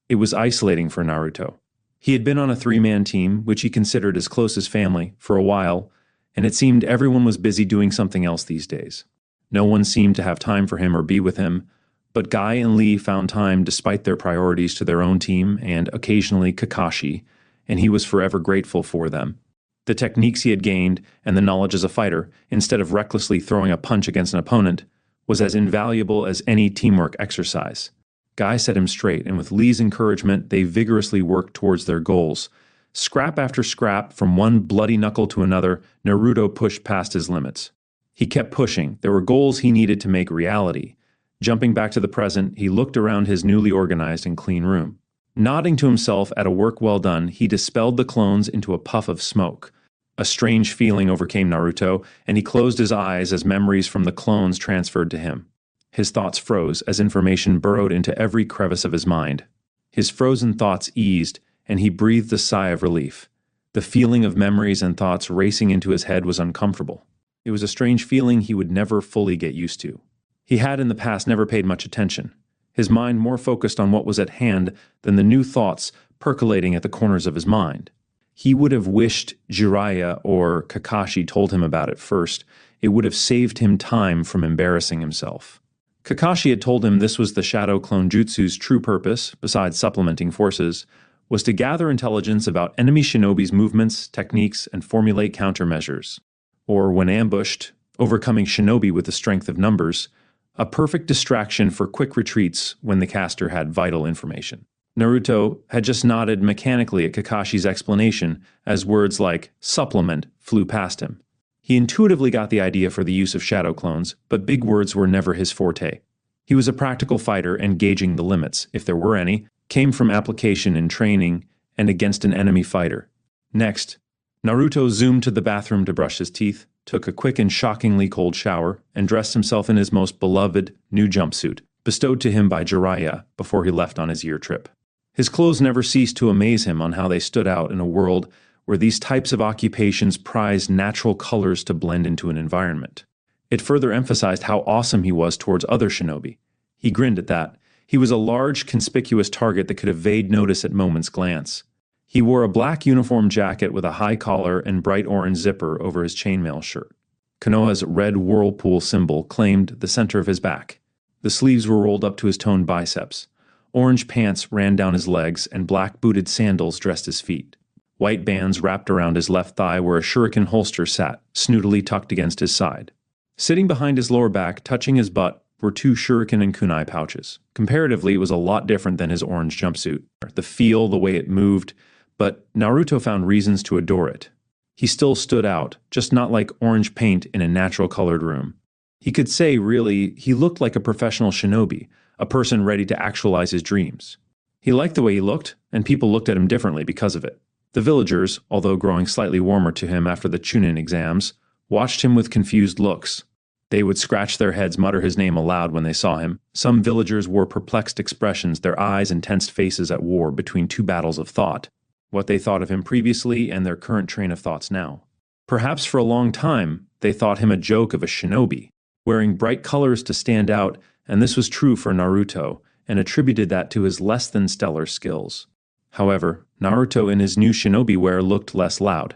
It was isolating for Naruto. He had been on a three-man team, which he considered his closest family, for a while, and it seemed everyone was busy doing something else these days. No one seemed to have time for him or be with him, but Guy and Lee found time despite their priorities to their own team and occasionally Kakashi, and he was forever grateful for them. The techniques he had gained and the knowledge as a fighter, instead of recklessly throwing a punch against an opponent, was as invaluable as any teamwork exercise. Guy set him straight, and with Lee's encouragement, they vigorously worked towards their goals. Scrap after scrap, from one bloody knuckle to another, Naruto pushed past his limits. He kept pushing. There were goals he needed to make reality. Jumping back to the present, he looked around his newly organized and clean room. Nodding to himself at a work well done, he dispelled the clones into a puff of smoke. A strange feeling overcame Naruto, and he closed his eyes as memories from the clones transferred to him. His thoughts froze as information burrowed into every crevice of his mind. His frozen thoughts eased, and he breathed a sigh of relief. The feeling of memories and thoughts racing into his head was uncomfortable. It was a strange feeling he would never fully get used to. He had in the past never paid much attention, his mind more focused on what was at hand than the new thoughts percolating at the corners of his mind. He would have wished Jiraiya or Kakashi told him about it first. It would have saved him time from embarrassing himself. Kakashi had told him this was the Shadow Clone Jutsu's true purpose, besides supplementing forces, was to gather intelligence about enemy shinobi's movements, techniques, and formulate countermeasures. Or, when ambushed, overcoming shinobi with the strength of numbers, a perfect distraction for quick retreats when the caster had vital information. Naruto had just nodded mechanically at Kakashi's explanation as words like supplement flew past him. He intuitively got the idea for the use of shadow clones, but big words were never his forte. He was a practical fighter, and gauging the limits, if there were any, came from application in training and against an enemy fighter. Next, Naruto zoomed to the bathroom to brush his teeth, took a quick and shockingly cold shower, and dressed himself in his most beloved new jumpsuit, bestowed to him by Jiraiya before he left on his year trip. His clothes never ceased to amaze him on how they stood out in a world where these types of occupations prize natural colors to blend into an environment. It further emphasized how awesome he was towards other shinobi. He grinned at that. He was a large, conspicuous target that could evade notice at moment's glance. He wore a black uniform jacket with a high collar and bright orange zipper over his chainmail shirt. Konoha's red whirlpool symbol claimed the center of his back. The sleeves were rolled up to his toned biceps. Orange pants ran down his legs, and black booted sandals dressed his feet. White bands wrapped around his left thigh where a shuriken holster sat, snootily tucked against his side. Sitting behind his lower back, touching his butt, were 2 shuriken and kunai pouches. Comparatively, it was a lot different than his orange jumpsuit. The feel, the way it moved, but Naruto found reasons to adore it. He still stood out, just not like orange paint in a natural-colored room. He could say, really, he looked like a professional shinobi, a person ready to actualize his dreams. He liked the way he looked, and people looked at him differently because of it. The villagers, although growing slightly warmer to him after the Chunin exams, watched him with confused looks. They would scratch their heads, mutter his name aloud when they saw him. Some villagers wore perplexed expressions, their eyes and tensed faces at war between 2 battles of thought. What they thought of him previously and their current train of thoughts now. Perhaps for a long time, they thought him a joke of a shinobi, wearing bright colors to stand out, and this was true for Naruto, and attributed that to his less than stellar skills. However, Naruto in his new shinobi wear looked less loud.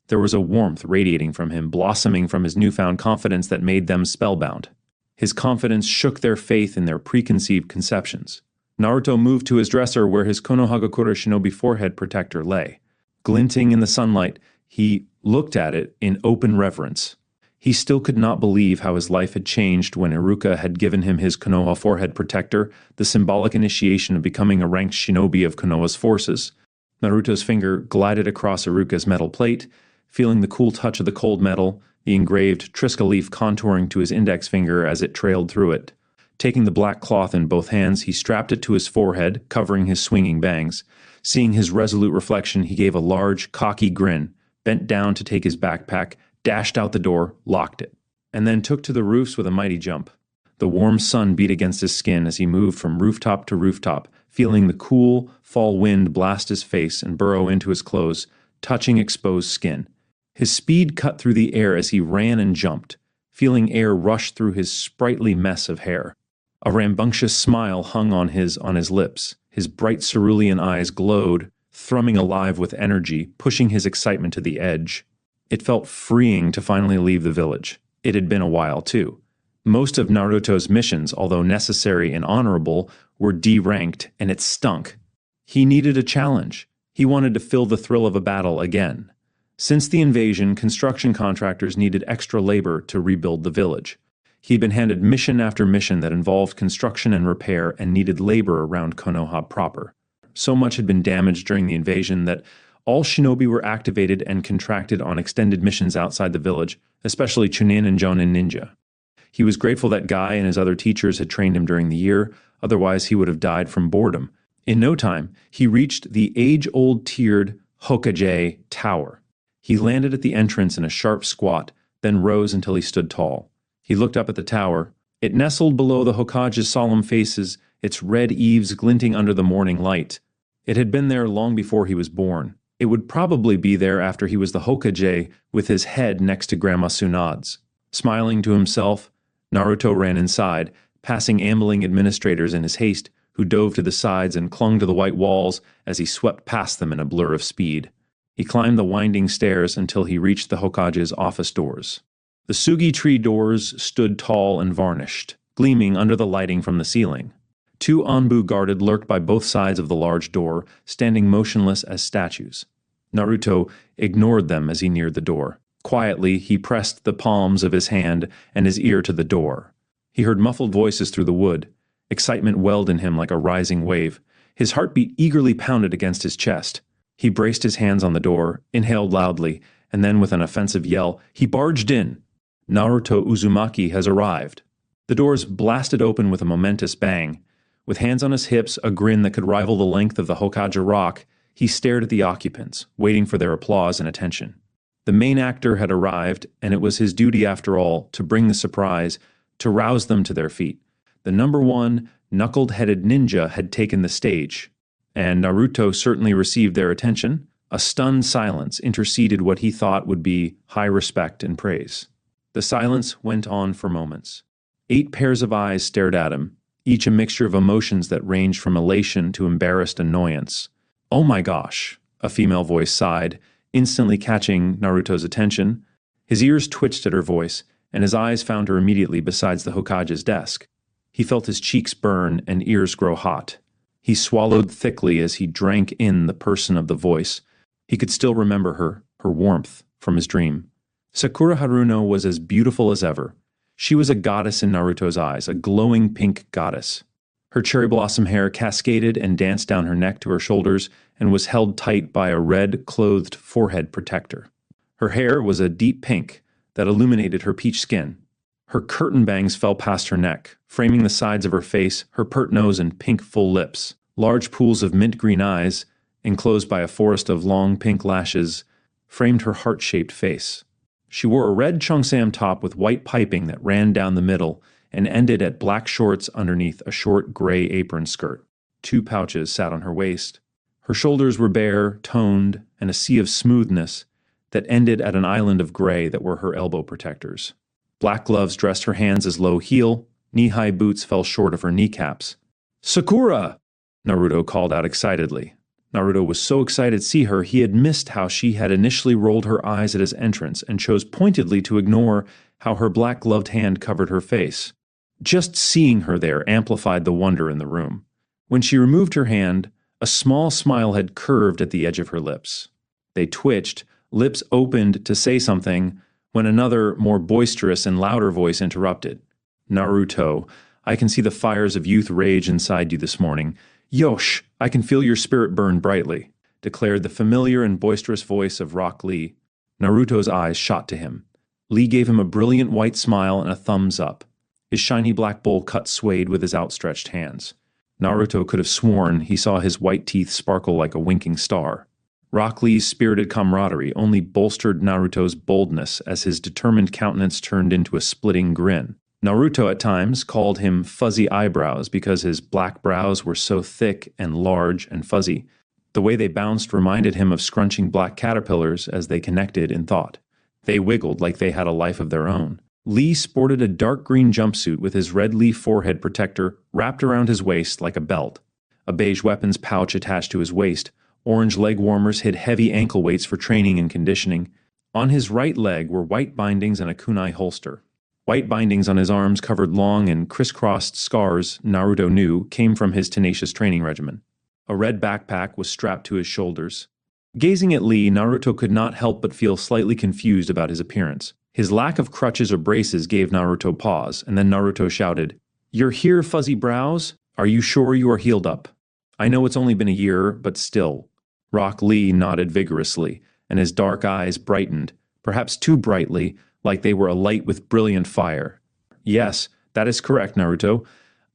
There was a warmth radiating from him, blossoming from his newfound confidence that made them spellbound. His confidence shook their faith in their preconceived conceptions. Naruto moved to his dresser where his Konohagakure shinobi forehead protector lay. Glinting in the sunlight, he looked at it in open reverence. He still could not believe how his life had changed when Iruka had given him his Konoha forehead protector, the symbolic initiation of becoming a ranked shinobi of Konoha's forces. Naruto's finger glided across Iruka's metal plate, feeling the cool touch of the cold metal, the engraved Triska leaf contouring to his index finger as it trailed through it. Taking the black cloth in both hands, he strapped it to his forehead, covering his swinging bangs. Seeing his resolute reflection, he gave a large, cocky grin, bent down to take his backpack, dashed out the door, locked it, and then took to the roofs with a mighty jump. The warm sun beat against his skin as he moved from rooftop to rooftop, feeling the cool, fall wind blast his face and burrow into his clothes, touching exposed skin. His speed cut through the air as he ran and jumped, feeling air rush through his sprightly mess of hair. A rambunctious smile hung on his lips. His bright cerulean eyes glowed, thrumming alive with energy, pushing his excitement to the edge. It felt freeing to finally leave the village. It had been a while, too. Most of Naruto's missions, although necessary and honorable, were D-ranked, and it stunk. He needed a challenge. He wanted to feel the thrill of a battle again. Since the invasion, construction contractors needed extra labor to rebuild the village. He'd been handed mission after mission that involved construction and repair and needed labor around Konoha proper. So much had been damaged during the invasion that all shinobi were activated and contracted on extended missions outside the village, especially Chunin and Jonin ninja. He was grateful that Guy and his other teachers had trained him during the year, otherwise he would have died from boredom. In no time, he reached the age-old tiered Hokage Tower. He landed at the entrance in a sharp squat, then rose until he stood tall. He looked up at the tower. It nestled below the Hokage's solemn faces, its red eaves glinting under the morning light. It had been there long before he was born. It would probably be there after he was the Hokage, with his head next to Grandma Tsunade's. Smiling to himself, Naruto ran inside, passing ambling administrators in his haste, who dove to the sides and clung to the white walls as he swept past them in a blur of speed. He climbed the winding stairs until he reached the Hokage's office doors. The sugi tree doors stood tall and varnished, gleaming under the lighting from the ceiling. 2 Anbu guarded lurked by both sides of the large door, standing motionless as statues. Naruto ignored them as he neared the door. Quietly, he pressed the palms of his hand and his ear to the door. He heard muffled voices through the wood. Excitement welled in him like a rising wave. His heartbeat eagerly pounded against his chest. He braced his hands on the door, inhaled loudly, and then with an offensive yell, he barged in. Naruto Uzumaki has arrived. The doors blasted open with a momentous bang. With hands on his hips, a grin that could rival the length of the Hokage rock, he stared at the occupants, waiting for their applause and attention. The main actor had arrived, and it was his duty after all to bring the surprise, to rouse them to their feet. The #1 knuckled-headed ninja had taken the stage. and Naruto certainly received their attention. A stunned silence interceded what he thought would be high respect and praise. The silence went on for moments. 8 pairs of eyes stared at him, each a mixture of emotions that ranged from elation to embarrassed annoyance. "Oh my gosh," a female voice sighed, instantly catching Naruto's attention. His ears twitched at her voice, and his eyes found her immediately beside the Hokage's desk. He felt his cheeks burn and ears grow hot. He swallowed thickly as he drank in the person of the voice. He could still remember her warmth, from his dream. Sakura Haruno was as beautiful as ever. She was a goddess in Naruto's eyes, a glowing pink goddess. Her cherry blossom hair cascaded and danced down her neck to her shoulders and was held tight by a red-clothed forehead protector. Her hair was a deep pink that illuminated her peach skin. Her curtain bangs fell past her neck, framing the sides of her face, her pert nose and pink full lips. Large pools of mint green eyes, enclosed by a forest of long pink lashes, framed her heart-shaped face. She wore a red cheongsam top with white piping that ran down the middle and ended at black shorts underneath a short gray apron skirt. 2 pouches sat on her waist. Her shoulders were bare, toned, and a sea of smoothness that ended at an island of gray that were her elbow protectors. Black gloves dressed her hands as low heel, knee-high boots fell short of her kneecaps. "Sakura!" Naruto called out excitedly. Naruto was so excited to see her, he had missed how she had initially rolled her eyes at his entrance and chose pointedly to ignore how her black-gloved hand covered her face. Just seeing her there amplified the wonder in the room. When she removed her hand, a small smile had curved at the edge of her lips. They twitched, lips opened to say something, when another, more boisterous and louder voice interrupted. "Naruto, I can see the fires of youth rage inside you this morning. Yosh, I can feel your spirit burn brightly," declared the familiar and boisterous voice of Rock Lee. Naruto's eyes shot to him. Lee gave him a brilliant white smile and a thumbs up. His shiny black bowl cut swayed with his outstretched hands. Naruto could have sworn he saw his white teeth sparkle like a winking star. Rock Lee's spirited camaraderie only bolstered Naruto's boldness as his determined countenance turned into a splitting grin. Naruto at times called him fuzzy eyebrows because his black brows were so thick and large and fuzzy. The way they bounced reminded him of scrunching black caterpillars as they connected in thought. They wiggled like they had a life of their own. Lee sported a dark green jumpsuit with his red leaf forehead protector wrapped around his waist like a belt. A beige weapons pouch attached to his waist. Orange leg warmers hid heavy ankle weights for training and conditioning. On his right leg were white bindings and a kunai holster. White bindings on his arms covered long and crisscrossed scars Naruto knew came from his tenacious training regimen. A red backpack was strapped to his shoulders. Gazing at Lee, Naruto could not help but feel slightly confused about his appearance. His lack of crutches or braces gave Naruto pause, and then Naruto shouted, "You're here, fuzzy brows? Are you sure you are healed up? I know it's only been a year, but still." Rock Lee nodded vigorously, and his dark eyes brightened, perhaps too brightly, like they were alight with brilliant fire. "Yes, that is correct, Naruto.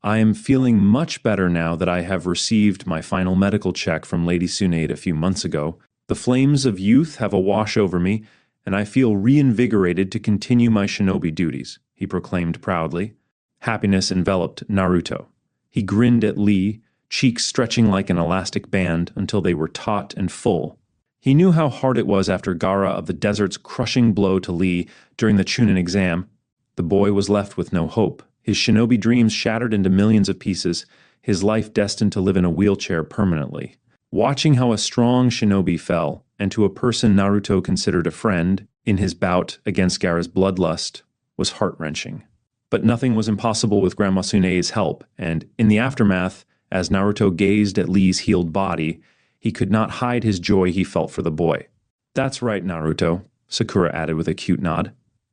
I am feeling much better now that I have received my final medical check from Lady Tsunade a few months ago. The flames of youth have a wash over me, and I feel reinvigorated to continue my shinobi duties," he proclaimed proudly. Happiness enveloped Naruto. He grinned at Lee, cheeks stretching like an elastic band until they were taut and full. He knew how hard it was after Gaara of the Desert's crushing blow to Lee during the Chunin exam. The boy was left with no hope, his shinobi dreams shattered into millions of pieces, his life destined to live in a wheelchair permanently. Watching how a strong shinobi fell, and to a person Naruto considered a friend, in his bout against Gaara's bloodlust, was heart-wrenching. But nothing was impossible with Grandma Tsunade's help, and in the aftermath, as Naruto gazed at Lee's healed body, he could not hide his joy he felt for the boy. "That's right, Naruto," Sakura added with a cute nod.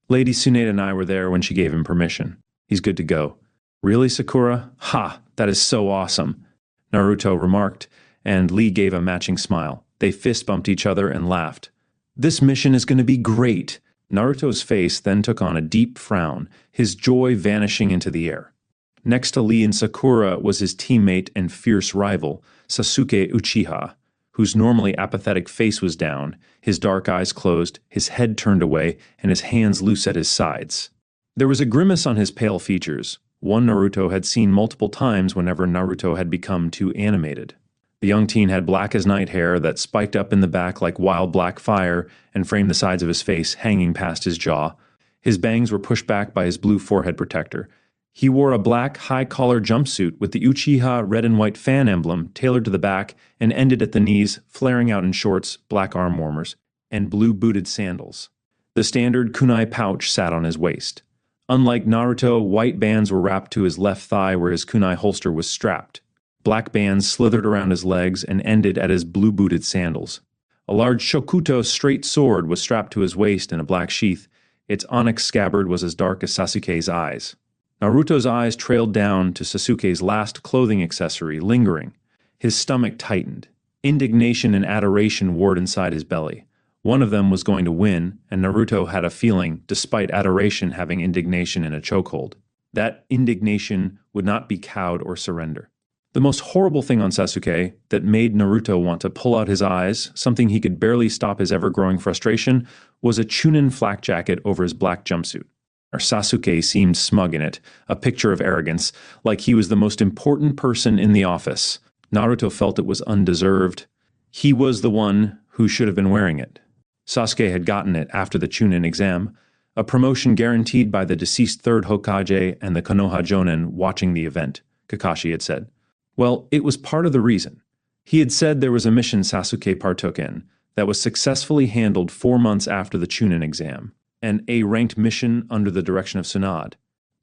"Lady Tsunade and I were there when she gave him permission. He's good to go." "Really, Sakura? Ha! That is so awesome," Naruto remarked, and Lee gave a matching smile. They fist-bumped each other and laughed. "This mission is going to be great." Naruto's face then took on a deep frown, his joy vanishing into the air. Next to Lee and Sakura was his teammate and fierce rival, Sasuke Uchiha, whose normally apathetic face was down, his dark eyes closed, his head turned away, and his hands loose at his sides. There was a grimace on his pale features, one Naruto had seen multiple times whenever Naruto had become too animated. The young teen had black as night hair that spiked up in the back like wild black fire and framed the sides of his face, hanging past his jaw. His bangs were pushed back by his blue forehead protector. He wore a black, high-collar jumpsuit with the Uchiha red and white fan emblem tailored to the back and ended at the knees, flaring out in shorts, black arm warmers, and blue-booted sandals. The standard kunai pouch sat on his waist. Unlike Naruto, white bands were wrapped to his left thigh where his kunai holster was strapped. Black bands slithered around his legs and ended at his blue-booted sandals. A large shokuto straight sword was strapped to his waist in a black sheath. Its onyx scabbard was as dark as Sasuke's eyes. Naruto's eyes trailed down to Sasuke's last clothing accessory, lingering. His stomach tightened. Indignation and adoration warred inside his belly. One of them was going to win, and Naruto had a feeling, despite adoration having indignation in a chokehold. That indignation would not be cowed or surrender. The most horrible thing on Sasuke that made Naruto want to pull out his eyes, something he could barely stop his ever-growing frustration, was a Chunin flak jacket over his black jumpsuit. Sasuke seemed smug in it, a picture of arrogance, like he was the most important person in the office. Naruto felt it was undeserved. He was the one who should have been wearing it. Sasuke had gotten it after the Chunin exam, a promotion guaranteed by the deceased third Hokage and the Konoha Jonin watching the event, Kakashi had said. Well, it was part of the reason. He had said there was a mission Sasuke partook in that was successfully handled 4 months after the Chunin exam. An A-ranked mission under the direction of Tsunade.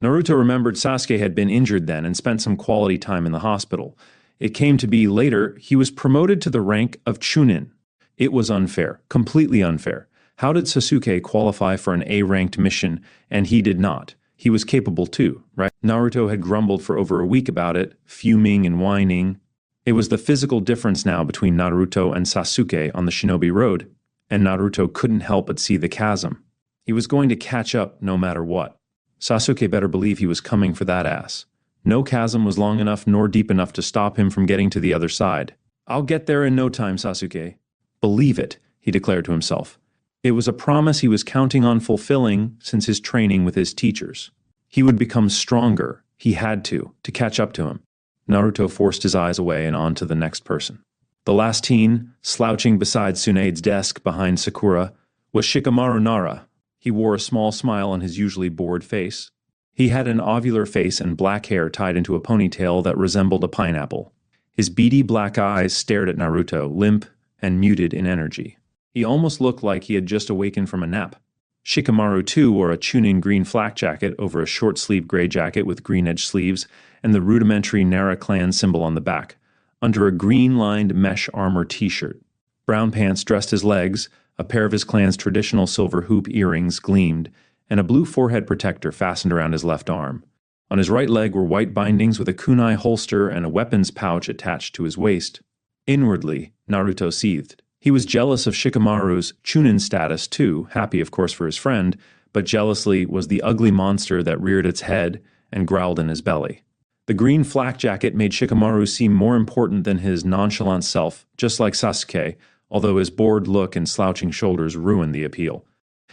Naruto remembered Sasuke had been injured then and spent some quality time in the hospital. It came to be later he was promoted to the rank of Chunin. It was unfair, completely unfair. How did Sasuke qualify for an A-ranked mission and he did not? He was capable too, right? Naruto had grumbled for over a week about it, fuming and whining. It was the physical difference now between Naruto and Sasuke on the Shinobi Road, and Naruto couldn't help but see the chasm. He was going to catch up no matter what. Sasuke better believe he was coming for that ass. No chasm was long enough nor deep enough to stop him from getting to the other side. I'll get there in no time, Sasuke. Believe it, he declared to himself. It was a promise he was counting on fulfilling since his training with his teachers. He would become stronger. He had to catch up to him. Naruto forced his eyes away and on to the next person. The last teen, slouching beside Tsunade's desk behind Sakura, was Shikamaru Nara. He wore a small smile on his usually bored face. He had an ovular face and black hair tied into a ponytail that resembled a pineapple. His beady black eyes stared at Naruto, limp and muted in energy. He almost looked like he had just awakened from a nap. Shikamaru, too, wore a Chunin green flak jacket over a short-sleeved gray jacket with green-edged sleeves and the rudimentary Nara clan symbol on the back, under a green-lined mesh armor t-shirt. Brown pants dressed his legs, a pair of his clan's traditional silver hoop earrings gleamed, and a blue forehead protector fastened around his left arm. On his right leg were white bindings with a kunai holster and a weapons pouch attached to his waist. Inwardly, Naruto seethed. He was jealous of Shikamaru's Chunin status too, happy of course for his friend, but jealously was the ugly monster that reared its head and growled in his belly. The green flak jacket made Shikamaru seem more important than his nonchalant self, just like Sasuke, although his bored look and slouching shoulders ruined the appeal.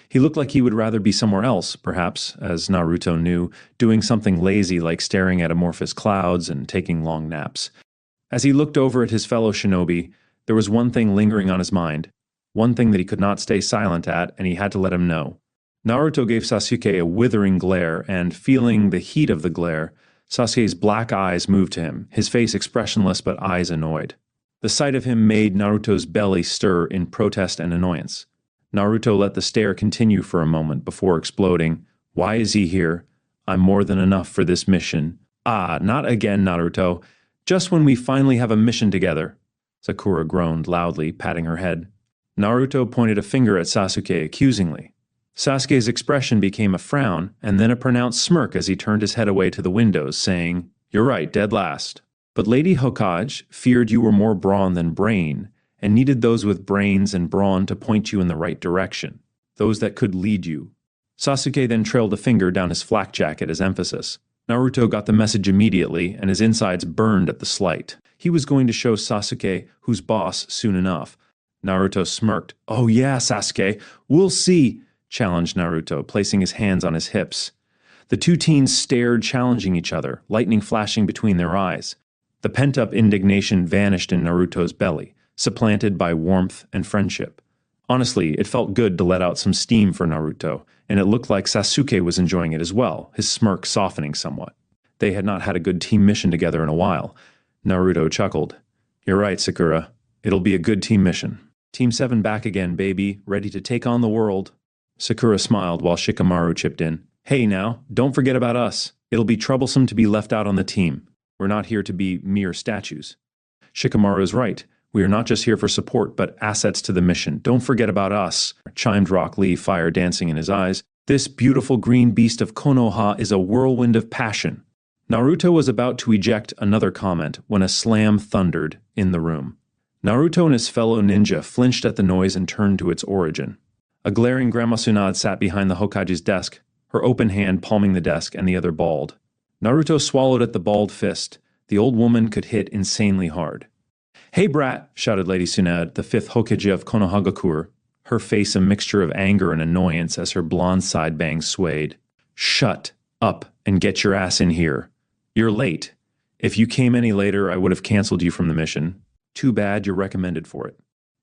He looked like he would rather be somewhere else, perhaps, as Naruto knew, doing something lazy like staring at amorphous clouds and taking long naps. As he looked over at his fellow shinobi, there was one thing lingering on his mind, one thing that he could not stay silent at, and he had to let him know. Naruto gave Sasuke a withering glare, and feeling the heat of the glare, Sasuke's black eyes moved to him, his face expressionless but eyes annoyed. The sight of him made Naruto's belly stir in protest and annoyance. Naruto let the stare continue for a moment before exploding. Why is he here? I'm more than enough for this mission. Ah, not again, Naruto. Just when we finally have a mission together. Sakura groaned loudly, patting her head. Naruto pointed a finger at Sasuke accusingly. Sasuke's expression became a frown, and then a pronounced smirk as he turned his head away to the windows, saying, You're right, dead last. But Lady Hokage feared you were more brawn than brain, and needed those with brains and brawn to point you in the right direction, those that could lead you. Sasuke then trailed a finger down his flak jacket as emphasis. Naruto got the message immediately, and his insides burned at the slight. He was going to show Sasuke who's boss soon enough. Naruto smirked. Oh yeah, Sasuke, we'll see, challenged Naruto, placing his hands on his hips. The two teens stared, challenging each other, lightning flashing between their eyes. The pent-up indignation vanished in Naruto's belly, supplanted by warmth and friendship. Honestly, it felt good to let out some steam for Naruto, and it looked like Sasuke was enjoying it as well, his smirk softening somewhat. They had not had a good team mission together in a while. Naruto chuckled. "You're right, Sakura. It'll be a good team mission. Team 7 back again, baby, ready to take on the world." Sakura smiled while Shikamaru chipped in. "Hey now, don't forget about us. It'll be troublesome to be left out on the team. We're not here to be mere statues." "Shikamaru is right. We are not just here for support, but assets to the mission. Don't forget about us," chimed Rock Lee, fire dancing in his eyes. "This beautiful green beast of Konoha is a whirlwind of passion." Naruto was about to eject another comment when a slam thundered in the room. Naruto and his fellow ninja flinched at the noise and turned to its origin. A glaring Grandma Tsunade sat behind the Hokage's desk, her open hand palming the desk and the other balled. Naruto swallowed at the balled fist. The old woman could hit insanely hard. "Hey, brat!" shouted Lady Tsunade, the fifth Hokage of Konohagakure, her face a mixture of anger and annoyance as her blonde side bangs swayed. "Shut up and get your ass in here. You're late. If you came any later, I would have canceled you from the mission. Too bad you're recommended for it."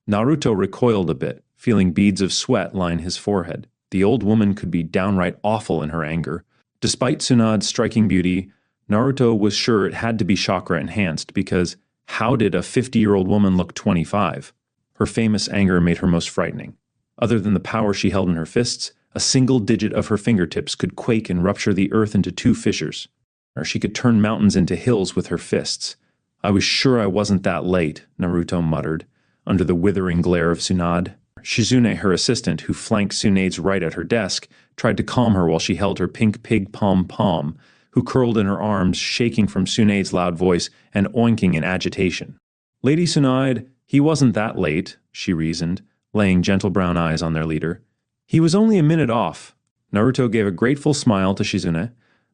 Naruto recoiled a bit, feeling beads of sweat line his forehead. The old woman could be downright awful in her anger. Despite Tsunade's striking beauty, Naruto was sure it had to be chakra enhanced because how did a 50-year-old woman look 25? Her famous anger made her most frightening. Other than the power she held in her fists, a single digit of her fingertips could quake and rupture the earth into two fissures. Or she could turn mountains into hills with her fists. "I was sure I wasn't that late," Naruto muttered, under the withering glare of Tsunade. Shizune, her assistant, who flanked Tsunade's right at her desk, tried to calm her while she held her pink pig pom-pom, who curled in her arms, shaking from Tsunade's loud voice and oinking in agitation. "Lady Tsunade, he wasn't that late," she reasoned, laying gentle brown eyes on their leader. "He was only a minute off." Naruto gave a grateful smile to Shizune,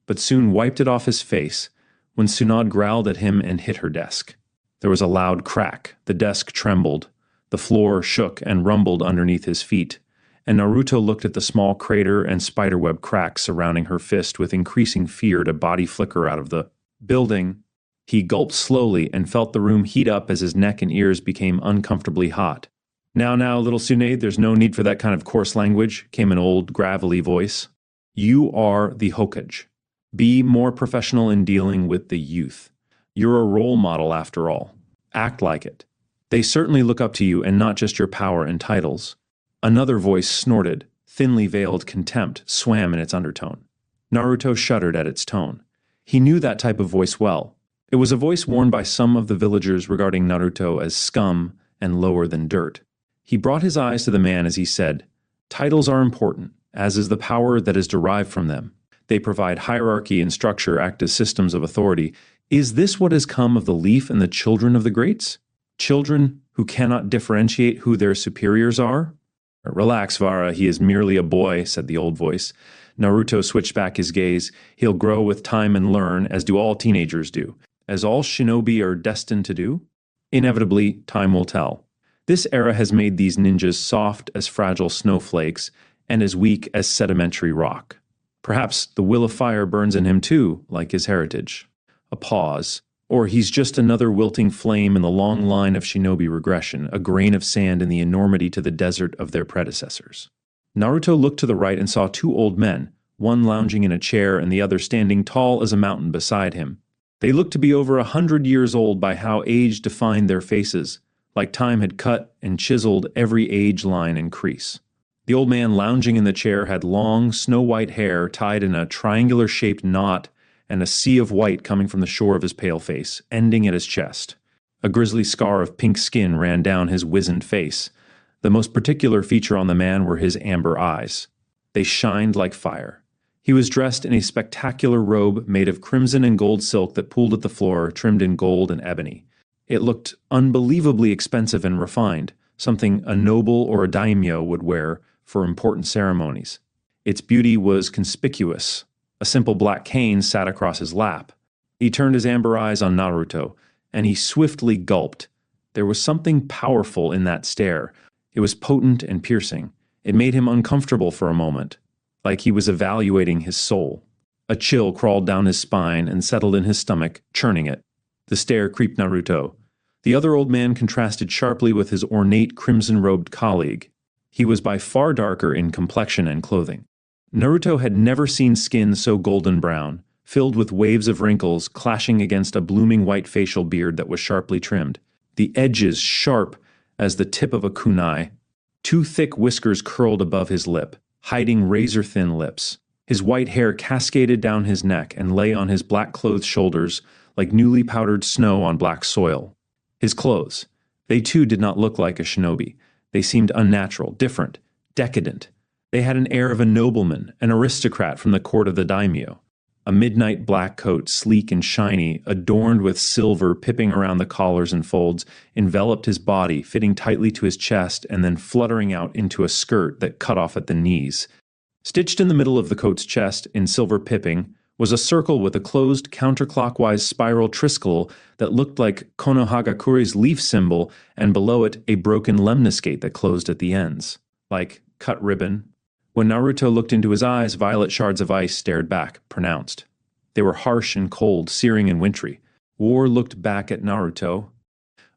but soon wiped it off his face when Tsunade growled at him and hit her desk. There was a loud crack, the desk trembled, the floor shook and rumbled underneath his feet, and Naruto looked at the small crater and spiderweb cracks surrounding her fist with increasing fear to body flicker out of the building. He gulped slowly and felt the room heat up as his neck and ears became uncomfortably hot. Now, little Tsunade, there's no need for that kind of coarse language," came an old, gravelly voice. "You are the Hokage. Be more professional in dealing with the youth. You're a role model, after all. Act like it. They certainly look up to you and not just your power and titles." Another voice snorted, thinly veiled contempt swam in its undertone. Naruto shuddered at its tone. He knew that type of voice well. It was a voice worn by some of the villagers regarding Naruto as scum and lower than dirt. He brought his eyes to the man as he said, "Titles are important, as is the power that is derived from them. They provide hierarchy and structure, act as systems of authority. Is this what has come of the leaf and the children of the greats? Children who cannot differentiate who their superiors are?" "Relax, Vara, he is merely a boy," said the old voice. Naruto switched back his gaze. "He'll grow with time and learn, as do all teenagers do. As all shinobi are destined to do? Inevitably, time will tell. This era has made these ninjas soft as fragile snowflakes and as weak as sedimentary rock. Perhaps the will of fire burns in him too, like his heritage." A pause. "Or he's just another wilting flame in the long line of shinobi regression, a grain of sand in the enormity to the desert of their predecessors." Naruto looked to the right and saw two old men, one lounging in a chair and the other standing tall as a mountain beside him. They looked to be over 100 years old by how age defined their faces, like time had cut and chiseled every age line and crease. The old man lounging in the chair had long, snow-white hair tied in a triangular-shaped knot and a sea of white coming from the shore of his pale face, ending at his chest. A grisly scar of pink skin ran down his wizened face. The most particular feature on the man were his amber eyes. They shined like fire. He was dressed in a spectacular robe made of crimson and gold silk that pooled at the floor, trimmed in gold and ebony. It looked unbelievably expensive and refined, something a noble or a daimyo would wear for important ceremonies. Its beauty was conspicuous. A simple black cane sat across his lap. He turned his amber eyes on Naruto, and he swiftly gulped. There was something powerful in that stare. It was potent and piercing. It made him uncomfortable for a moment, like he was evaluating his soul. A chill crawled down his spine and settled in his stomach, churning it. The stare creeped Naruto. The other old man contrasted sharply with his ornate crimson-robed colleague. He was by far darker in complexion and clothing. Naruto had never seen skin so golden brown, filled with waves of wrinkles clashing against a blooming white facial beard that was sharply trimmed, the edges sharp as the tip of a kunai. Two thick whiskers curled above his lip, hiding razor-thin lips. His white hair cascaded down his neck and lay on his black-clothed shoulders like newly powdered snow on black soil. His clothes. They too did not look like a shinobi. They seemed unnatural, different, decadent. They had an air of a nobleman, an aristocrat from the court of the daimyo. A midnight black coat, sleek and shiny, adorned with silver pipping around the collars and folds, enveloped his body, fitting tightly to his chest and then fluttering out into a skirt that cut off at the knees. Stitched in the middle of the coat's chest, in silver pipping, was a circle with a closed counterclockwise spiral triskel that looked like Konohagakuri's leaf symbol, and below it a broken lemniscate that closed at the ends, like cut ribbon. When Naruto looked into his eyes, violet shards of ice stared back, pronounced. They were harsh and cold, searing and wintry. War looked back at Naruto.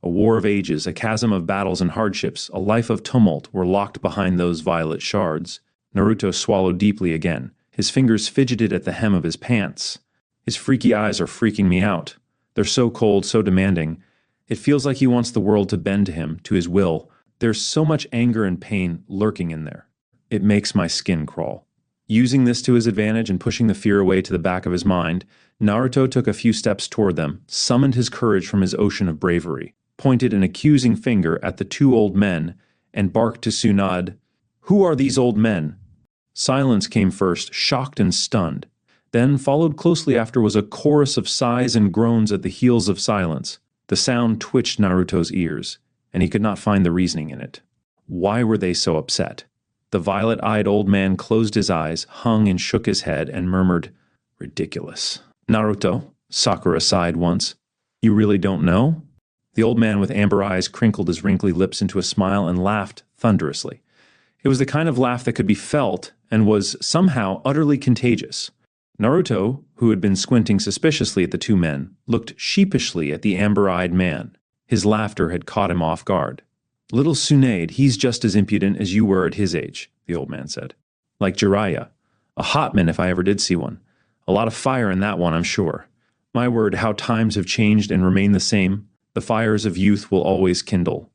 A war of ages, a chasm of battles and hardships, a life of tumult were locked behind those violet shards. Naruto swallowed deeply again. His fingers fidgeted at the hem of his pants. His freaky eyes are freaking me out. They're so cold, so demanding. It feels like he wants the world to bend to him, to his will. There's so much anger and pain lurking in there. It makes my skin crawl. Using this to his advantage and pushing the fear away to the back of his mind, Naruto took a few steps toward them, summoned his courage from his ocean of bravery, pointed an accusing finger at the two old men, and barked to Tsunade, "Who are these old men?" Silence came first, shocked and stunned. Then, followed closely after, was a chorus of sighs and groans at the heels of silence. The sound twitched Naruto's ears, and he could not find the reasoning in it. Why were they so upset? The violet-eyed old man closed his eyes, hung and shook his head, and murmured, "Ridiculous." "Naruto," Sakura sighed once, "you really don't know?" The old man with amber eyes crinkled his wrinkly lips into a smile and laughed thunderously. It was the kind of laugh that could be felt and was somehow utterly contagious. Naruto, who had been squinting suspiciously at the two men, looked sheepishly at the amber-eyed man. His laughter had caught him off guard. "Little Tsunade, he's just as impudent as you were at his age," the old man said. "Like Jiraiya. A hotman if I ever did see one. A lot of fire in that one, I'm sure. My word, how times have changed and remain the same. The fires of youth will always kindle.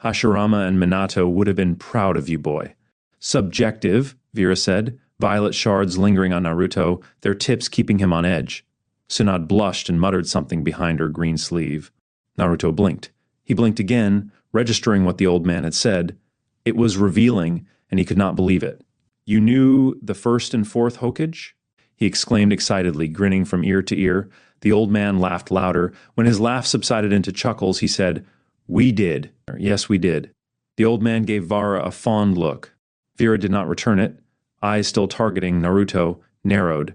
Hashirama and Minato would have been proud of you, boy." "Subjective," Vera said, violet shards lingering on Naruto, their tips keeping him on edge. Tsunade blushed and muttered something behind her green sleeve. Naruto blinked. He blinked again, registering what the old man had said. It was revealing, and he could not believe it. "You knew the first and fourth Hokage?" he exclaimed excitedly, grinning from ear to ear. The old man laughed louder. When his laugh subsided into chuckles, he said, "We did. Yes, we did." The old man gave Vara a fond look. Vera did not return it. Eyes still targeting Naruto, narrowed.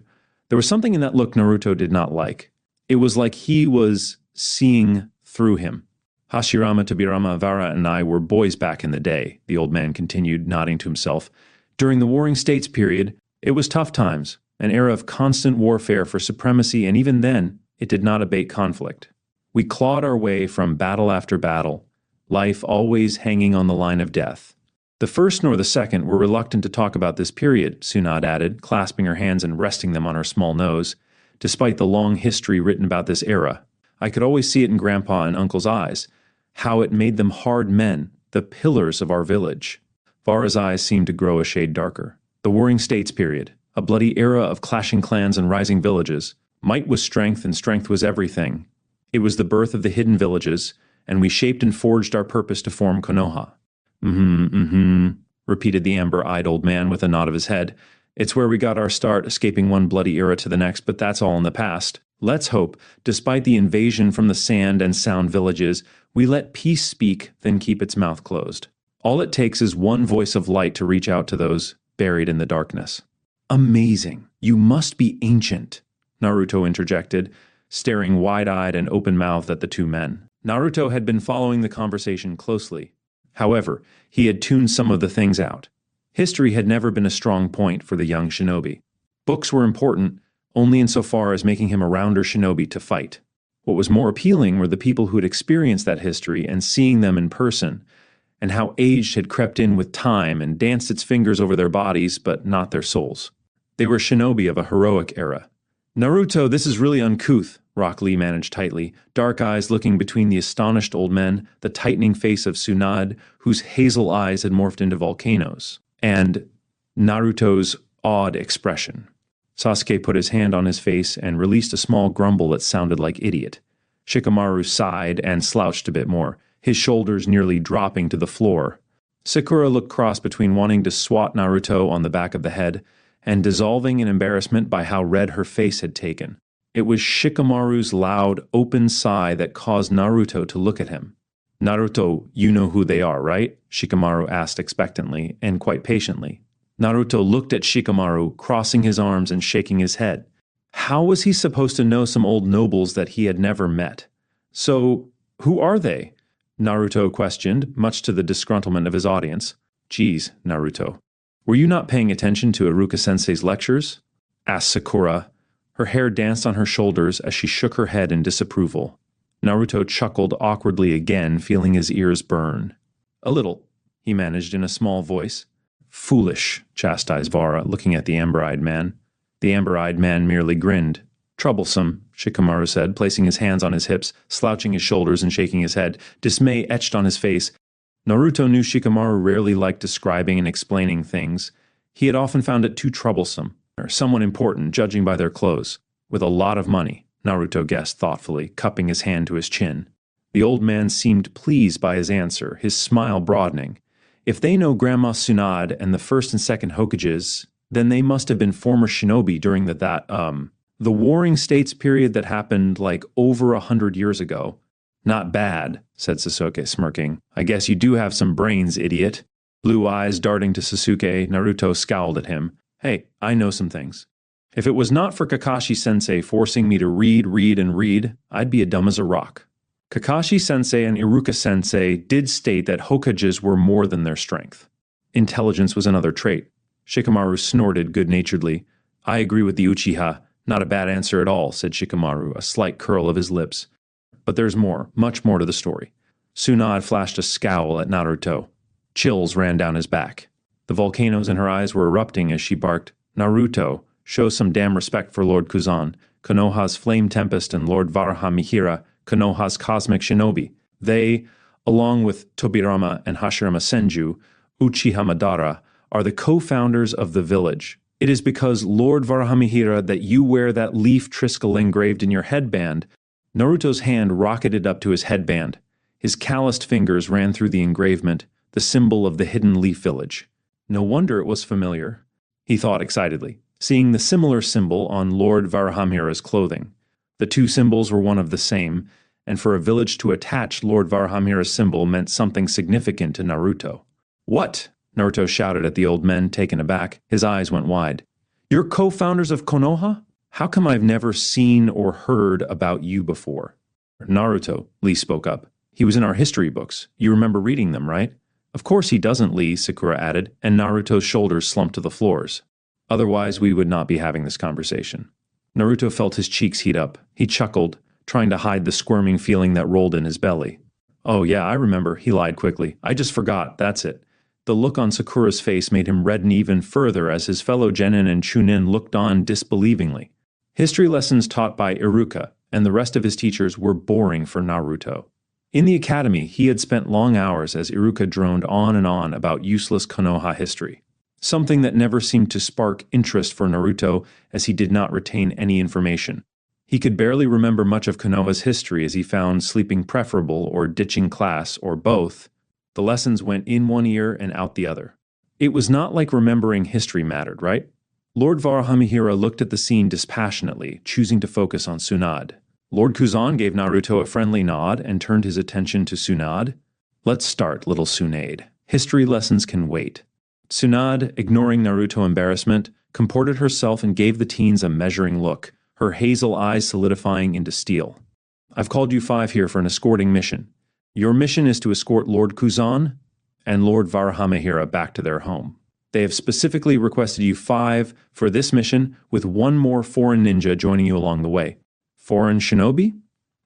There was something in that look Naruto did not like. It was like he was seeing through him. "Hashirama, Tobirama, Vara, and I were boys back in the day," the old man continued, nodding to himself. "During the Warring States period, it was tough times, an era of constant warfare for supremacy, and even then, it did not abate conflict. We clawed our way from battle after battle, life always hanging on the line of death. The first nor the second were reluctant to talk about this period," Tsunade added, clasping her hands and resting them on her small nose. "Despite the long history written about this era, I could always see it in Grandpa and Uncle's eyes, how it made them hard men, the pillars of our village." Vara's eyes seemed to grow a shade darker. "The Warring States period, a bloody era of clashing clans and rising villages. Might was strength, and strength was everything. It was the birth of the hidden villages, and we shaped and forged our purpose to form Konoha." Repeated the amber-eyed old man with a nod of his head. "It's where we got our start, escaping one bloody era to the next, but that's all in the past. Let's hope, despite the invasion from the sand and sound villages, we let peace speak, then keep its mouth closed. All it takes is one voice of light to reach out to those buried in the darkness." "Amazing. You must be ancient," Naruto interjected, staring wide-eyed and open-mouthed at the two men. Naruto had been following the conversation closely. However, he had tuned some of the things out. History had never been a strong point for the young shinobi. Books were important only insofar as making him a rounder shinobi to fight. What was more appealing were the people who had experienced that history and seeing them in person, and how age had crept in with time and danced its fingers over their bodies, but not their souls. They were shinobi of a heroic era. Naruto, this is really uncouth, Rock Lee managed tightly, dark eyes looking between the astonished old men, the tightening face of Tsunade, whose hazel eyes had morphed into volcanoes, and Naruto's awed expression. Sasuke put his hand on his face and released a small grumble that sounded like idiot. Shikamaru sighed and slouched a bit more, his shoulders nearly dropping to the floor. Sakura looked cross between wanting to swat Naruto on the back of the head and dissolving in embarrassment by how red her face had taken. It was Shikamaru's loud, open sigh that caused Naruto to look at him. Naruto, you know who they are, right? Shikamaru asked expectantly and quite patiently. Naruto looked at Shikamaru, crossing his arms and shaking his head. How was he supposed to know some old nobles that he had never met? So, who are they? Naruto questioned, much to the disgruntlement of his audience. Geez, Naruto. Were you not paying attention to Iruka-sensei's lectures? Asked Sakura. Her hair danced on her shoulders as she shook her head in disapproval. Naruto chuckled awkwardly again, feeling his ears burn. A little, he managed in a small voice. Foolish, chastised Vara, looking at the amber-eyed man. The amber-eyed man merely grinned. Troublesome, Shikamaru said, placing his hands on his hips, slouching his shoulders and shaking his head, dismay etched on his face. Naruto knew Shikamaru rarely liked describing and explaining things. He had often found it too troublesome, or someone important, judging by their clothes. With a lot of money, Naruto guessed thoughtfully, cupping his hand to his chin. The old man seemed pleased by his answer, his smile broadening. If they know Grandma Tsunade and the first and second Hokages, then they must have been former shinobi during the Warring States period that happened like over 100 years ago. Not bad, said Sasuke, smirking. I guess you do have some brains, idiot. Blue eyes darting to Sasuke, Naruto scowled at him. Hey, I know some things. If it was not for Kakashi-sensei forcing me to read, I'd be as dumb as a rock. Kakashi-sensei and Iruka-sensei did state that Hokages were more than their strength. Intelligence was another trait. Shikamaru snorted good-naturedly. I agree with the Uchiha. Not a bad answer at all, said Shikamaru, a slight curl of his lips. But there's more, much more to the story. Tsunade flashed a scowl at Naruto. Chills ran down his back. The volcanoes in her eyes were erupting as she barked, Naruto, show some damn respect for Lord Kuzan, Konoha's Flame Tempest, and Lord Varahamihira, Konoha's Cosmic Shinobi. They, along with Tobirama and Hashirama Senju, Uchiha Madara, are the co-founders of the village. It is because Lord Varahamihira that you wear that leaf triskel engraved in your headband. Naruto's hand rocketed up to his headband. His calloused fingers ran through the engravement, the symbol of the hidden leaf village. No wonder it was familiar, he thought excitedly, seeing the similar symbol on Lord Varahamihira's clothing. The two symbols were one of the same, and for a village to attach Lord Varahamihira's symbol meant something significant to Naruto. What? Naruto shouted at the old men, taken aback. His eyes went wide. You're co-founders of Konoha? How come I've never seen or heard about you before? Naruto, Lee spoke up. He was in our history books. You remember reading them, right? Of course he doesn't, Lee, Sakura added, and Naruto's shoulders slumped to the floors. Otherwise, we would not be having this conversation. Naruto felt his cheeks heat up. He chuckled, trying to hide the squirming feeling that rolled in his belly. Oh yeah, I remember, he lied quickly. I just forgot, that's it. The look on Sakura's face made him redden even further as his fellow Genin and Chunin looked on disbelievingly. History lessons taught by Iruka and the rest of his teachers were boring for Naruto. In the academy, he had spent long hours as Iruka droned on and on about useless Konoha history, something that never seemed to spark interest for Naruto as he did not retain any information. He could barely remember much of Konoha's history as he found sleeping preferable or ditching class or both. The lessons went in one ear and out the other. It was not like remembering history mattered, right? Lord Varahamihira looked at the scene dispassionately, choosing to focus on Tsunade. Lord Kuzan gave Naruto a friendly nod and turned his attention to Tsunade. Let's start, little Tsunade. History lessons can wait. Tsunade, ignoring Naruto's embarrassment, comported herself and gave the teens a measuring look, her hazel eyes solidifying into steel. I've called you 5 here for an escorting mission. Your mission is to escort Lord Kuzan and Lord Varahamihira back to their home. They have specifically requested you 5 for this mission, with 1 more foreign ninja joining you along the way. Foreign shinobi?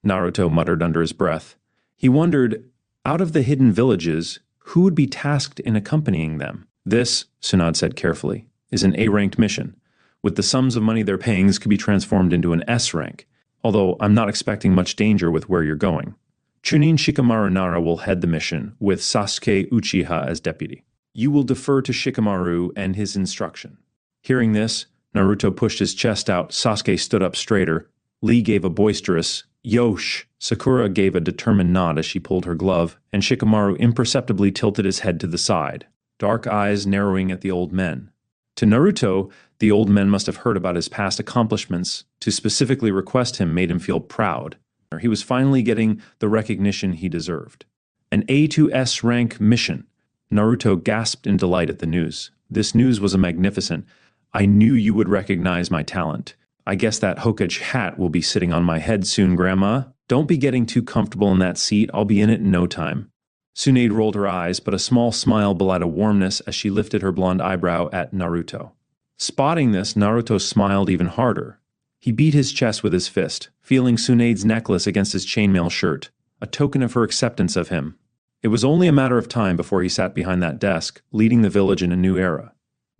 Naruto muttered under his breath. He wondered, out of the hidden villages, who would be tasked in accompanying them? This, Tsunade said carefully, is an A-ranked mission. With the sums of money they're paying, this could be transformed into an S rank, although I'm not expecting much danger with where you're going. Chunin Shikamaru Nara will head the mission, with Sasuke Uchiha as deputy. You will defer to Shikamaru and his instruction. Hearing this, Naruto pushed his chest out, Sasuke stood up straighter, Lee gave a boisterous, "Yosh!" Sakura gave a determined nod as she pulled her glove, and Shikamaru imperceptibly tilted his head to the side, dark eyes narrowing at the old men. To Naruto, the old men must have heard about his past accomplishments. To specifically request him made him feel proud. He was finally getting the recognition he deserved. An A2S rank mission. Naruto gasped in delight at the news. This news was magnificent. I knew you would recognize my talent. I guess that Hokage hat will be sitting on my head soon, Grandma. Don't be getting too comfortable in that seat. I'll be in it in no time. Tsunade rolled her eyes, but a small smile belied a warmness as she lifted her blonde eyebrow at Naruto. Spotting this, Naruto smiled even harder. He beat his chest with his fist, feeling Tsunade's necklace against his chainmail shirt, a token of her acceptance of him. It was only a matter of time before he sat behind that desk, leading the village in a new era.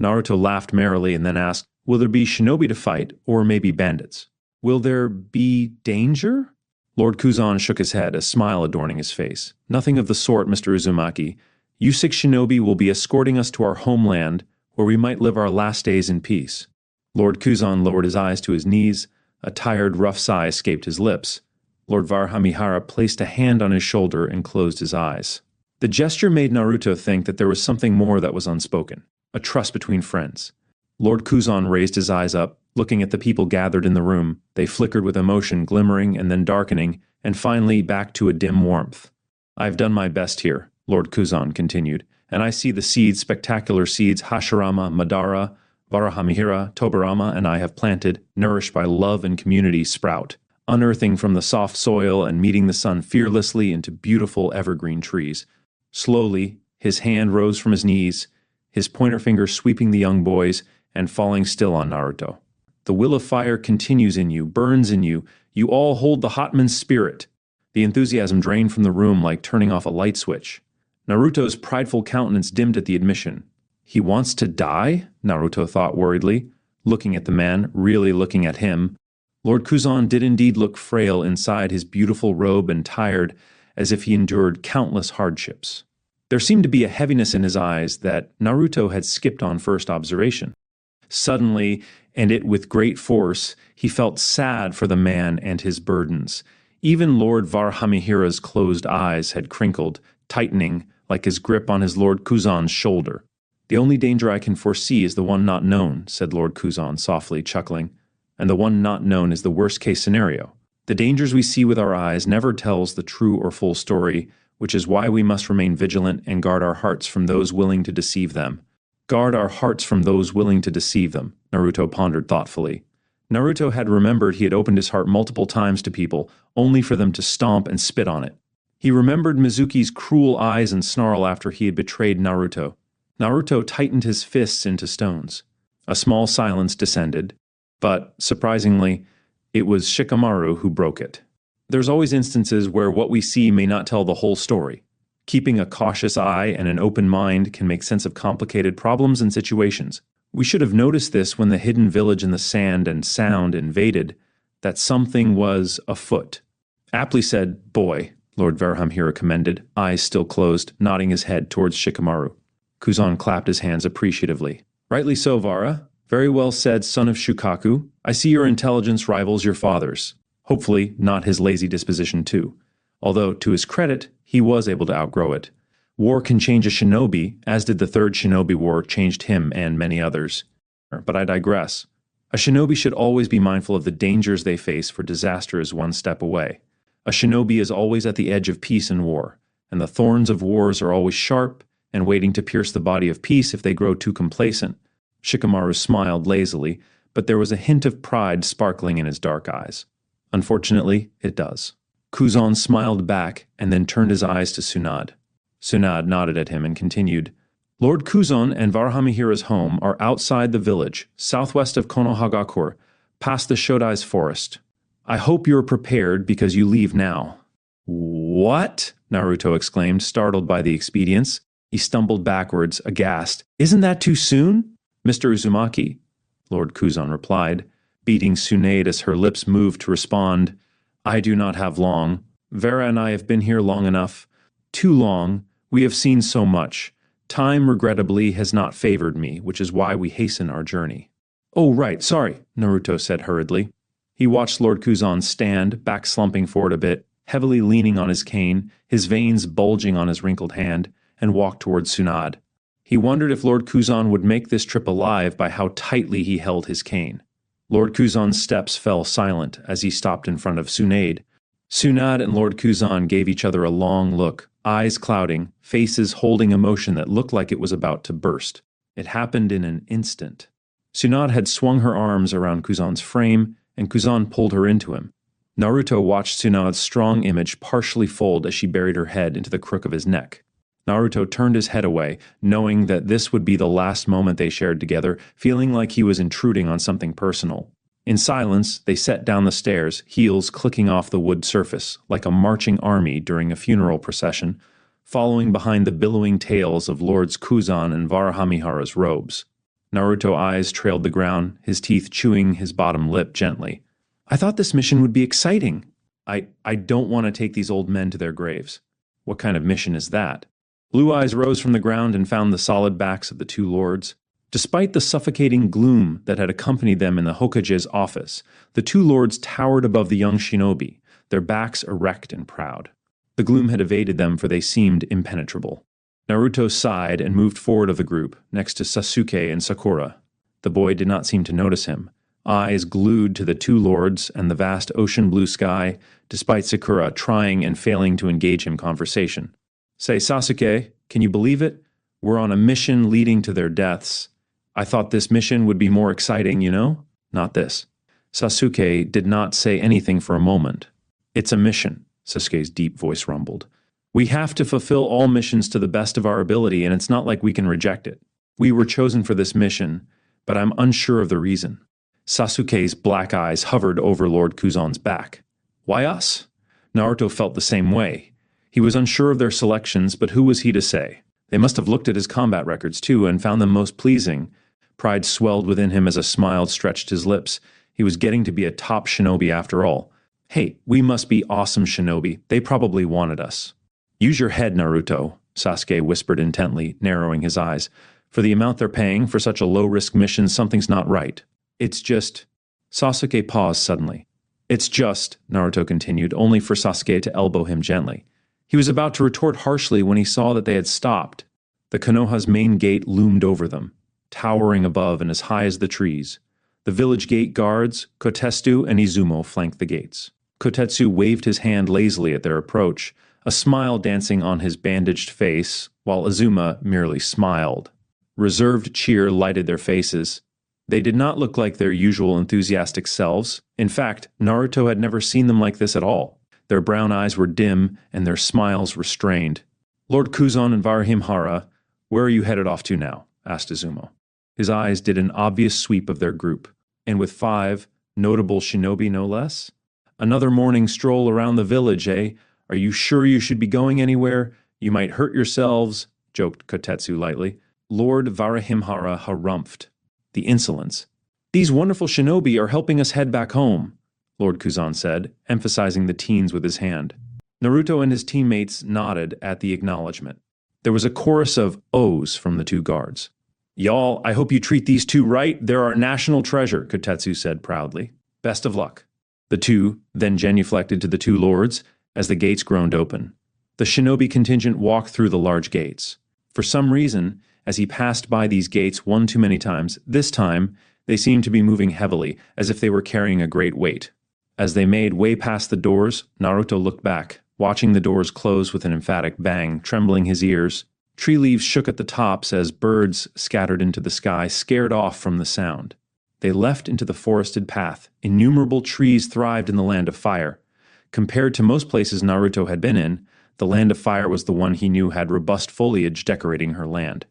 Naruto laughed merrily and then asked, will there be shinobi to fight, or maybe bandits? Will there be danger? Lord Kuzan shook his head, a smile adorning his face. Nothing of the sort, Mr. Uzumaki. You 6 shinobi will be escorting us to our homeland, where we might live our last days in peace. Lord Kuzan lowered his eyes to his knees. A tired, rough sigh escaped his lips. Lord Varhamihara placed a hand on his shoulder and closed his eyes. The gesture made Naruto think that there was something more that was unspoken, a trust between friends. Lord Kuzan raised his eyes up, looking at the people gathered in the room. They flickered with emotion, glimmering and then darkening, and finally back to a dim warmth. I've done my best here, Lord Kuzan continued, and I see the seeds, spectacular seeds Hashirama, Madara, Varahamihira, Tobarama, and I have planted, nourished by love and community, sprout, unearthing from the soft soil and meeting the sun fearlessly into beautiful evergreen trees. Slowly, his hand rose from his knees, his pointer finger sweeping the young boys and falling still on Naruto. The will of fire continues in you, burns in you. You all hold the Hotman's spirit. The enthusiasm drained from the room like turning off a light switch. Naruto's prideful countenance dimmed at the admission. He wants to die? Naruto thought worriedly, looking at the man, really looking at him. Lord Kuzan did indeed look frail inside his beautiful robe and tired, as if he endured countless hardships. There seemed to be a heaviness in his eyes that Naruto had skipped on first observation. Suddenly, and it with great force, he felt sad for the man and his burdens. Even Lord Varhamihira's closed eyes had crinkled, tightening, like his grip on his Lord Kuzan's shoulder. The only danger I can foresee is the one not known, said Lord Kuzan softly, chuckling. And the one not known is the worst-case scenario. The dangers we see with our eyes never tells the true or full story, which is why we must remain vigilant and guard our hearts from those willing to deceive them. Guard our hearts from those willing to deceive them, Naruto pondered thoughtfully. Naruto had remembered he had opened his heart multiple times to people, only for them to stomp and spit on it. He remembered Mizuki's cruel eyes and snarl after he had betrayed Naruto. Naruto tightened his fists into stones. A small silence descended, but, surprisingly, it was Shikamaru who broke it. There's always instances where what we see may not tell the whole story. Keeping a cautious eye and an open mind can make sense of complicated problems and situations. We should have noticed this when the hidden village in the sand and sound invaded, that something was afoot. Aptly said, boy, Lord Varhamihira commended, eyes still closed, nodding his head towards Shikamaru. Kuzan clapped his hands appreciatively. Rightly so, Vara. Very well said, son of Shukaku. I see your intelligence rivals your father's. Hopefully not his lazy disposition too. Although, to his credit, he was able to outgrow it. War can change a shinobi, as did the Third Shinobi War changed him and many others. But I digress. A shinobi should always be mindful of the dangers they face, for disaster is one step away. A shinobi is always at the edge of peace and war, and the thorns of wars are always sharp and waiting to pierce the body of peace if they grow too complacent. Shikamaru smiled lazily, but there was a hint of pride sparkling in his dark eyes. Unfortunately, it does. Kuzan smiled back and then turned his eyes to Tsunade. Tsunade nodded at him and continued, Lord Kuzan and Varhamihira's home are outside the village, southwest of Konohagakure, past the Shodai's forest. I hope you're prepared because you leave now." "What?" Naruto exclaimed, startled by the expedience. He stumbled backwards, aghast. "Isn't that too soon?" "Mr. Uzumaki," Lord Kuzan replied, beating Tsunade as her lips moved to respond. "I do not have long. Vera and I have been here long enough. Too long. We have seen so much. Time, regrettably, has not favored me, which is why we hasten our journey." "Oh, right, sorry," Naruto said hurriedly. He watched Lord Kuzan stand, back slumping forward a bit, heavily leaning on his cane, his veins bulging on his wrinkled hand, and walked towards Tsunade. He wondered if Lord Kuzan would make this trip alive by how tightly he held his cane. Lord Kuzan's steps fell silent as he stopped in front of Tsunade. Tsunade and Lord Kuzan gave each other a long look, eyes clouding, faces holding emotion that looked like it was about to burst. It happened in an instant. Tsunade had swung her arms around Kuzan's frame, and Kuzan pulled her into him. Naruto watched Tsunade's strong image partially fold as she buried her head into the crook of his neck. Naruto turned his head away, knowing that this would be the last moment they shared together, feeling like he was intruding on something personal. In silence, they set down the stairs, heels clicking off the wood surface, like a marching army during a funeral procession, following behind the billowing tails of Lords Kuzan and Varahamihara's robes. Naruto's eyes trailed the ground, his teeth chewing his bottom lip gently. "I thought this mission would be exciting. I don't want to take these old men to their graves." "What kind of mission is that?" Blue Eyes rose from the ground and found the solid backs of the two lords. Despite the suffocating gloom that had accompanied them in the Hokage's office, the two lords towered above the young shinobi, their backs erect and proud. The gloom had evaded them, for they seemed impenetrable. Naruto sighed and moved forward of the group, next to Sasuke and Sakura. The boy did not seem to notice him, eyes glued to the two lords and the vast ocean blue sky, despite Sakura trying and failing to engage in conversation. "Say, Sasuke, can you believe it? We're on a mission leading to their deaths. I thought this mission would be more exciting, you know? Not this." Sasuke did not say anything for a moment. "It's a mission," Sasuke's deep voice rumbled. "We have to fulfill all missions to the best of our ability, and it's not like we can reject it. We were chosen for this mission, but I'm unsure of the reason." Sasuke's black eyes hovered over Lord Kuzan's back. "Why us?" Naruto felt the same way. He was unsure of their selections, but who was he to say? They must have looked at his combat records too and found them most pleasing. Pride swelled within him as a smile stretched his lips. He was getting to be a top shinobi after all. "Hey, we must be awesome shinobi. They probably wanted us." "Use your head, Naruto," Sasuke whispered intently, narrowing his eyes. "For the amount they're paying for such a low-risk mission, something's not right. It's just—" Sasuke paused suddenly. "It's just," Naruto continued, only for Sasuke to elbow him gently. He was about to retort harshly when he saw that they had stopped. The Konoha's main gate loomed over them, towering above and as high as the trees. The village gate guards, Kotetsu and Izumo, flanked the gates. Kotetsu waved his hand lazily at their approach, a smile dancing on his bandaged face, while Izuma merely smiled. Reserved cheer lighted their faces. They did not look like their usual enthusiastic selves. In fact, Naruto had never seen them like this at all. Their brown eyes were dim, and their smiles restrained. "Lord Kuzan and Varahamihara, where are you headed off to now?" asked Izumo. His eyes did an obvious sweep of their group. "And with 5, notable shinobi no less? Another morning stroll around the village, eh? Are you sure you should be going anywhere? You might hurt yourselves," joked Kotetsu lightly. Lord Varahamihara harumphed. The insolence. "These wonderful shinobi are helping us head back home," Lord Kuzan said, emphasizing the teens with his hand. Naruto and his teammates nodded at the acknowledgement. There was a chorus of ohs from the two guards. "Y'all, I hope you treat these two right. They're our national treasure," Kotetsu said proudly. "Best of luck." The two then genuflected to the two lords as the gates groaned open. The shinobi contingent walked through the large gates. For some reason, as he passed by these gates one too many times, this time they seemed to be moving heavily, as if they were carrying a great weight. As they made way past the doors, Naruto looked back, watching the doors close with an emphatic bang, trembling his ears. Tree leaves shook at the tops as birds scattered into the sky scared off from the sound. They left into the forested path. Innumerable trees thrived in the Land of Fire. Compared to most places Naruto had been in, the Land of Fire was the one he knew had robust foliage decorating her land.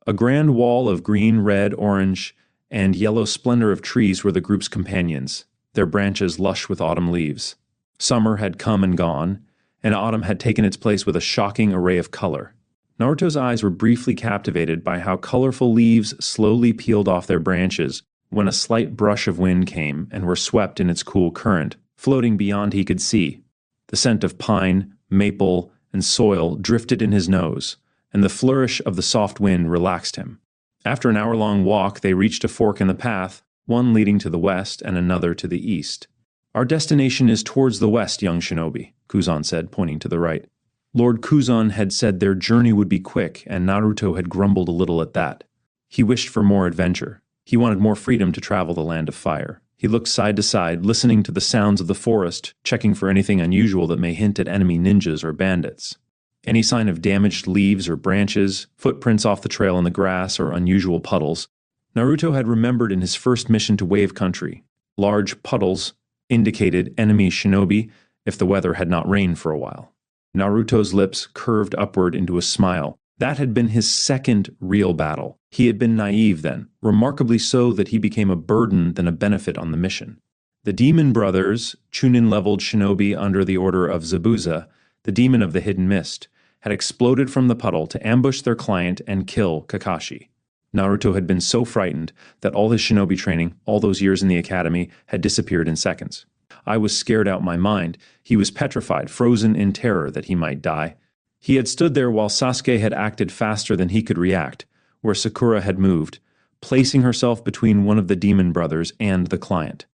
A grand wall of green, red, orange, and yellow splendor of trees were the group's companions. their branches lush with autumn leaves. Summer had come and gone, and autumn had taken its place with a shocking array of color. Naruto's eyes were briefly captivated by how colorful leaves slowly peeled off their branches when a slight brush of wind came and were swept in its cool current, floating beyond he could see. The scent of pine, maple, and soil drifted in his nose, and the flourish of the soft wind relaxed him. After an hour-long walk, they reached a fork in the path, one leading to the west and another to the east. "Our destination is towards the west, young shinobi," Kuzan said, pointing to the right. Lord Kuzan had said their journey would be quick, and Naruto had grumbled a little at that. He wished for more adventure. He wanted more freedom to travel the land of fire. He looked side to side, listening to the sounds of the forest, checking for anything unusual that may hint at enemy ninjas or bandits. Any sign of damaged leaves or branches, footprints off the trail in the grass, or unusual puddles. Naruto had remembered in his first mission to Wave Country. Large puddles indicated enemy shinobi if the weather had not rained for a while. Naruto's lips curved upward into a smile. That had been his second real battle. He had been naive then, remarkably so that he became a burden than a benefit on the mission. The demon brothers, Chunin-leveled shinobi under the order of Zabuza, the demon of the hidden mist, had exploded from the puddle to ambush their client and kill Kakashi. Naruto had been so frightened that all his shinobi training, all those years in the academy, had disappeared in seconds. I was scared out my mind. He was petrified, frozen in terror that he might die. He had stood there while Sasuke had acted faster than he could react, where Sakura had moved, placing herself between one of the demon brothers and the client.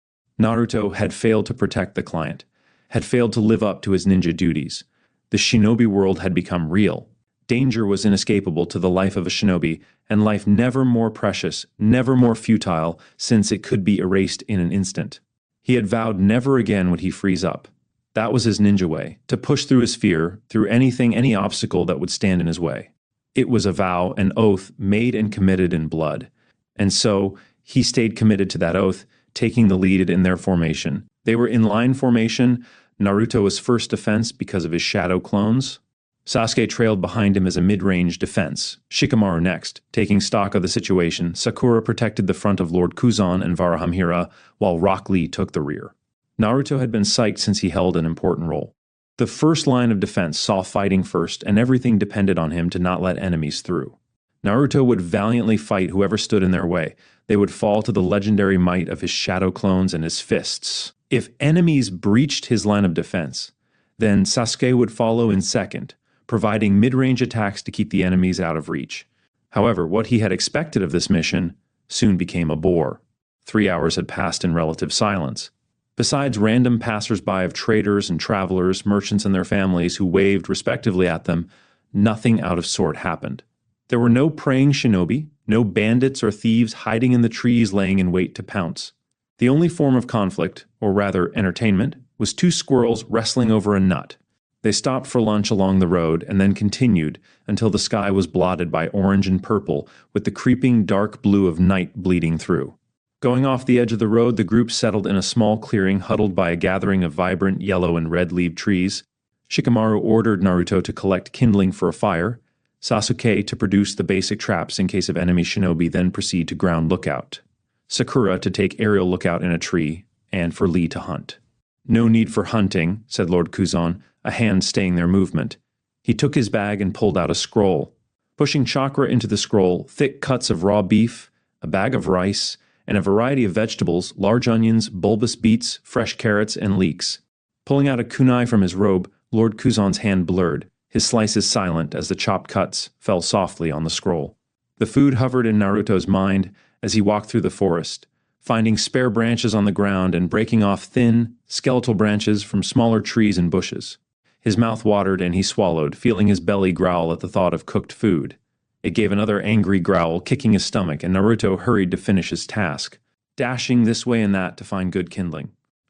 Naruto had failed to protect the client, had failed to live up to his ninja duties. The shinobi world had become real. Danger was inescapable to the life of a shinobi, and life never more precious, never more futile, since it could be erased in an instant. He had vowed never again would he freeze up. That was his ninja way, to push through his fear, through any obstacle that would stand in his way. It was a vow, an oath, made and committed in blood. And so, he stayed committed to that oath, taking the lead in their formation. They were in line formation. Naruto was first defense because of his shadow clones. Sasuke trailed behind him as a mid-range defense. Shikamaru next. Taking stock of the situation, Sakura protected the front of Lord Kuzan and Varahamihara, while Rock Lee took the rear. Naruto had been psyched since he held an important role. The first line of defense saw fighting first, and everything depended on him to not let enemies through. Naruto would valiantly fight whoever stood in their way. They would fall to the legendary might of his shadow clones and his fists. If enemies breached his line of defense, then Sasuke would follow in second, providing mid-range attacks to keep the enemies out of reach. However, what he had expected of this mission soon became a bore. 3 hours had passed in relative silence. Besides random passers-by of traders and travelers, merchants and their families who waved respectively at them, nothing out of sort happened. There were no praying shinobi, no bandits or thieves hiding in the trees laying in wait to pounce. The only form of conflict, or rather entertainment, was 2 squirrels wrestling over a nut. They stopped for lunch along the road and then continued until the sky was blotted by orange and purple with the creeping dark blue of night bleeding through. Going off the edge of the road, the group settled in a small clearing huddled by a gathering of vibrant yellow and red-leaved trees. Shikamaru ordered Naruto to collect kindling for a fire, Sasuke to produce the basic traps in case of enemy shinobi, then proceed to ground lookout, Sakura to take aerial lookout in a tree, and for Lee to hunt. "No need for hunting," said Lord Kuzan, a hand staying their movement. He took his bag and pulled out a scroll. Pushing chakra into the scroll, thick cuts of raw beef, a bag of rice, and a variety of vegetables, large onions, bulbous beets, fresh carrots, and leeks. Pulling out a kunai from his robe, Lord Kuzan's hand blurred, his slices silent as the chopped cuts fell softly on the scroll. The food hovered in Naruto's mind as he walked through the forest, finding spare branches on the ground and breaking off thin, skeletal branches from smaller trees and bushes. His mouth watered and he swallowed, feeling his belly growl at the thought of cooked food. It gave another angry growl, kicking his stomach, and Naruto hurried to finish his task, dashing this way and that to find good kindling.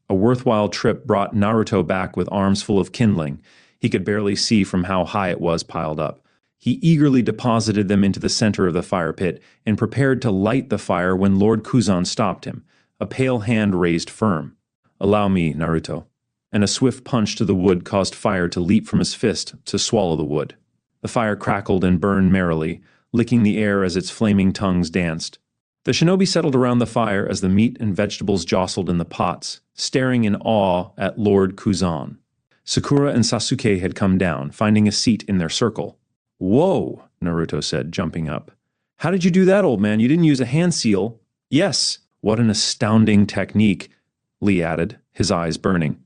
A worthwhile trip brought Naruto back with arms full of kindling. He could barely see from how high it was piled up. He eagerly deposited them into the center of the fire pit and prepared to light the fire when Lord Kuzan stopped him, a pale hand raised firm. "Allow me, Naruto." And a swift punch to the wood caused fire to leap from his fist to swallow the wood. The fire crackled and burned merrily, licking the air as its flaming tongues danced. The shinobi settled around the fire as the meat and vegetables jostled in the pots, staring in awe at Lord Kuzan. Sakura and Sasuke had come down, finding a seat in their circle. "Whoa," Naruto said, jumping up. "How did you do that, old man? You didn't use a hand seal." "Yes, what an astounding technique," Lee added, his eyes burning.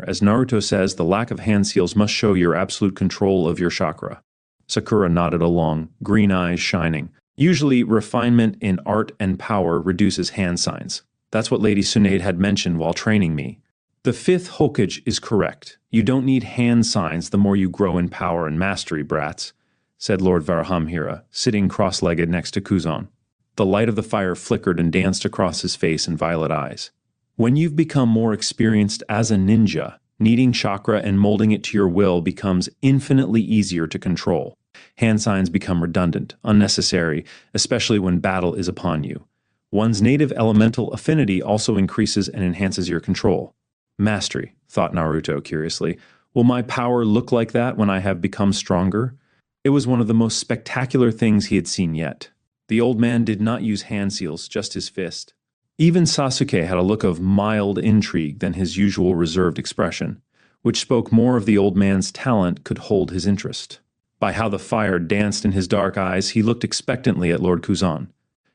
As Naruto says, the lack of hand seals must show your absolute control of your chakra. Sakura nodded along, green eyes shining. Usually, refinement in art and power reduces hand signs. That's what Lady Tsunade had mentioned while training me. The fifth Hokage is correct. You don't need hand signs the more you grow in power and mastery, brats, said Lord Varahamihira, sitting cross-legged next to Kuzan. The light of the fire flickered and danced across his face and violet eyes. When you've become more experienced as a ninja, kneading chakra and molding it to your will becomes infinitely easier to control. Hand signs become redundant, unnecessary, especially when battle is upon you. One's native elemental affinity also increases and enhances your control. Mastery, thought Naruto curiously. Will my power look like that when I have become stronger? It was one of the most spectacular things he had seen yet. The old man did not use hand seals, just his fist. Even Sasuke had a look of mild intrigue than his usual reserved expression, which spoke more of the old man's talent could hold his interest. By how the fire danced in his dark eyes, he looked expectantly at Lord Kuzan.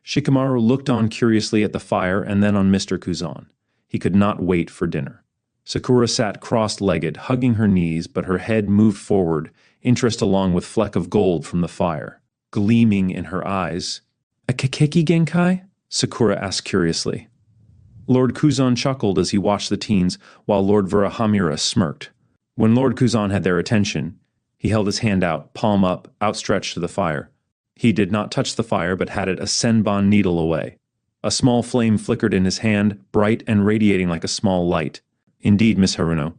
Shikamaru looked on curiously at the fire and then on Mr. Kuzan. He could not wait for dinner. Sakura sat cross-legged, hugging her knees, but her head moved forward, interest along with fleck of gold from the fire, gleaming in her eyes. "A Kakeki Genkai?" Sakura asked curiously. Lord Kuzan chuckled as he watched the teens, while Lord Varahamihira smirked. When Lord Kuzan had their attention, he held his hand out, palm up, outstretched to the fire. He did not touch the fire, but had it a senbon needle away. A small flame flickered in his hand, bright and radiating like a small light. "Indeed, Miss Haruno,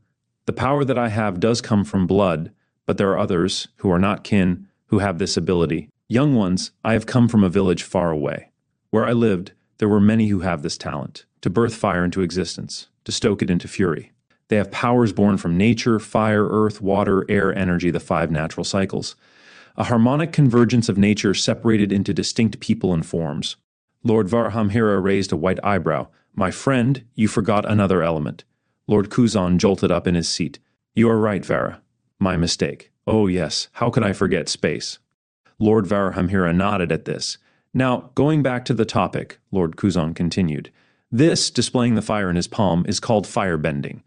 the power that I have does come from blood, but there are others, who are not kin, who have this ability. Young ones, I have come from a village far away. Where I lived, there were many who have this talent, to birth fire into existence, to stoke it into fury. They have powers born from nature, fire, earth, water, air, energy, the 5 natural cycles. A harmonic convergence of nature separated into distinct people and forms." Lord Varahamihira raised a white eyebrow. "My friend, you forgot another element." Lord Kuzan jolted up in his seat. "You are right, Vara. My mistake. Oh yes, how could I forget space?" Lord Varahamihira nodded at this. "Now, going back to the topic," Lord Kuzan continued. "This, displaying the fire in his palm, is called firebending."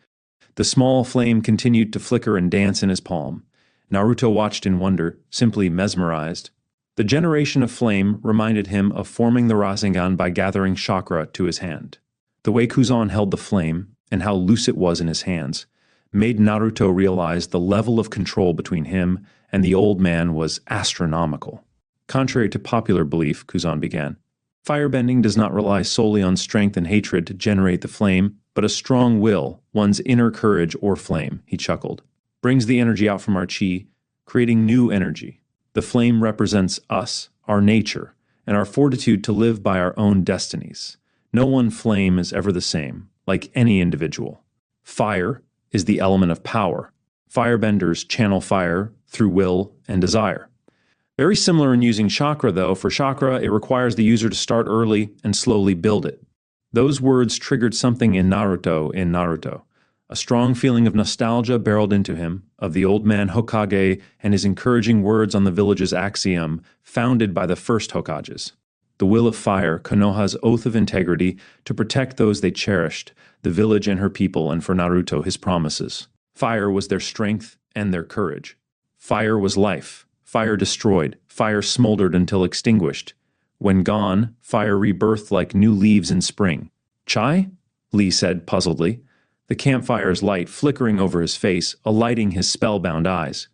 The small flame continued to flicker and dance in his palm. Naruto watched in wonder, simply mesmerized. The generation of flame reminded him of forming the Rasengan by gathering chakra to his hand. The way Kuzan held the flame, and how loose it was in his hands, made Naruto realize the level of control between him and the old man was astronomical. "Contrary to popular belief," Kuzan began, "firebending does not rely solely on strength and hatred to generate the flame, but a strong will, one's inner courage or flame," he chuckled, "brings the energy out from our chi, creating new energy. The flame represents us, our nature, and our fortitude to live by our own destinies. No one flame is ever the same, like any individual. Fire is the element of power. Firebenders channel fire through will and desire. Very similar in using chakra, though. For chakra, it requires the user to start early and slowly build it." Those words triggered something in Naruto. A strong feeling of nostalgia barreled into him, of the old man Hokage and his encouraging words on the village's axiom, founded by the first Hokages. The will of fire, Konoha's oath of integrity, to protect those they cherished, the village and her people, and for Naruto, his promises. Fire was their strength and their courage. Fire was life. Fire destroyed. Fire smoldered until extinguished. When gone, fire rebirthed like new leaves in spring. "Chai?" Lee said puzzledly, the campfire's light flickering over his face, alighting his spellbound eyes.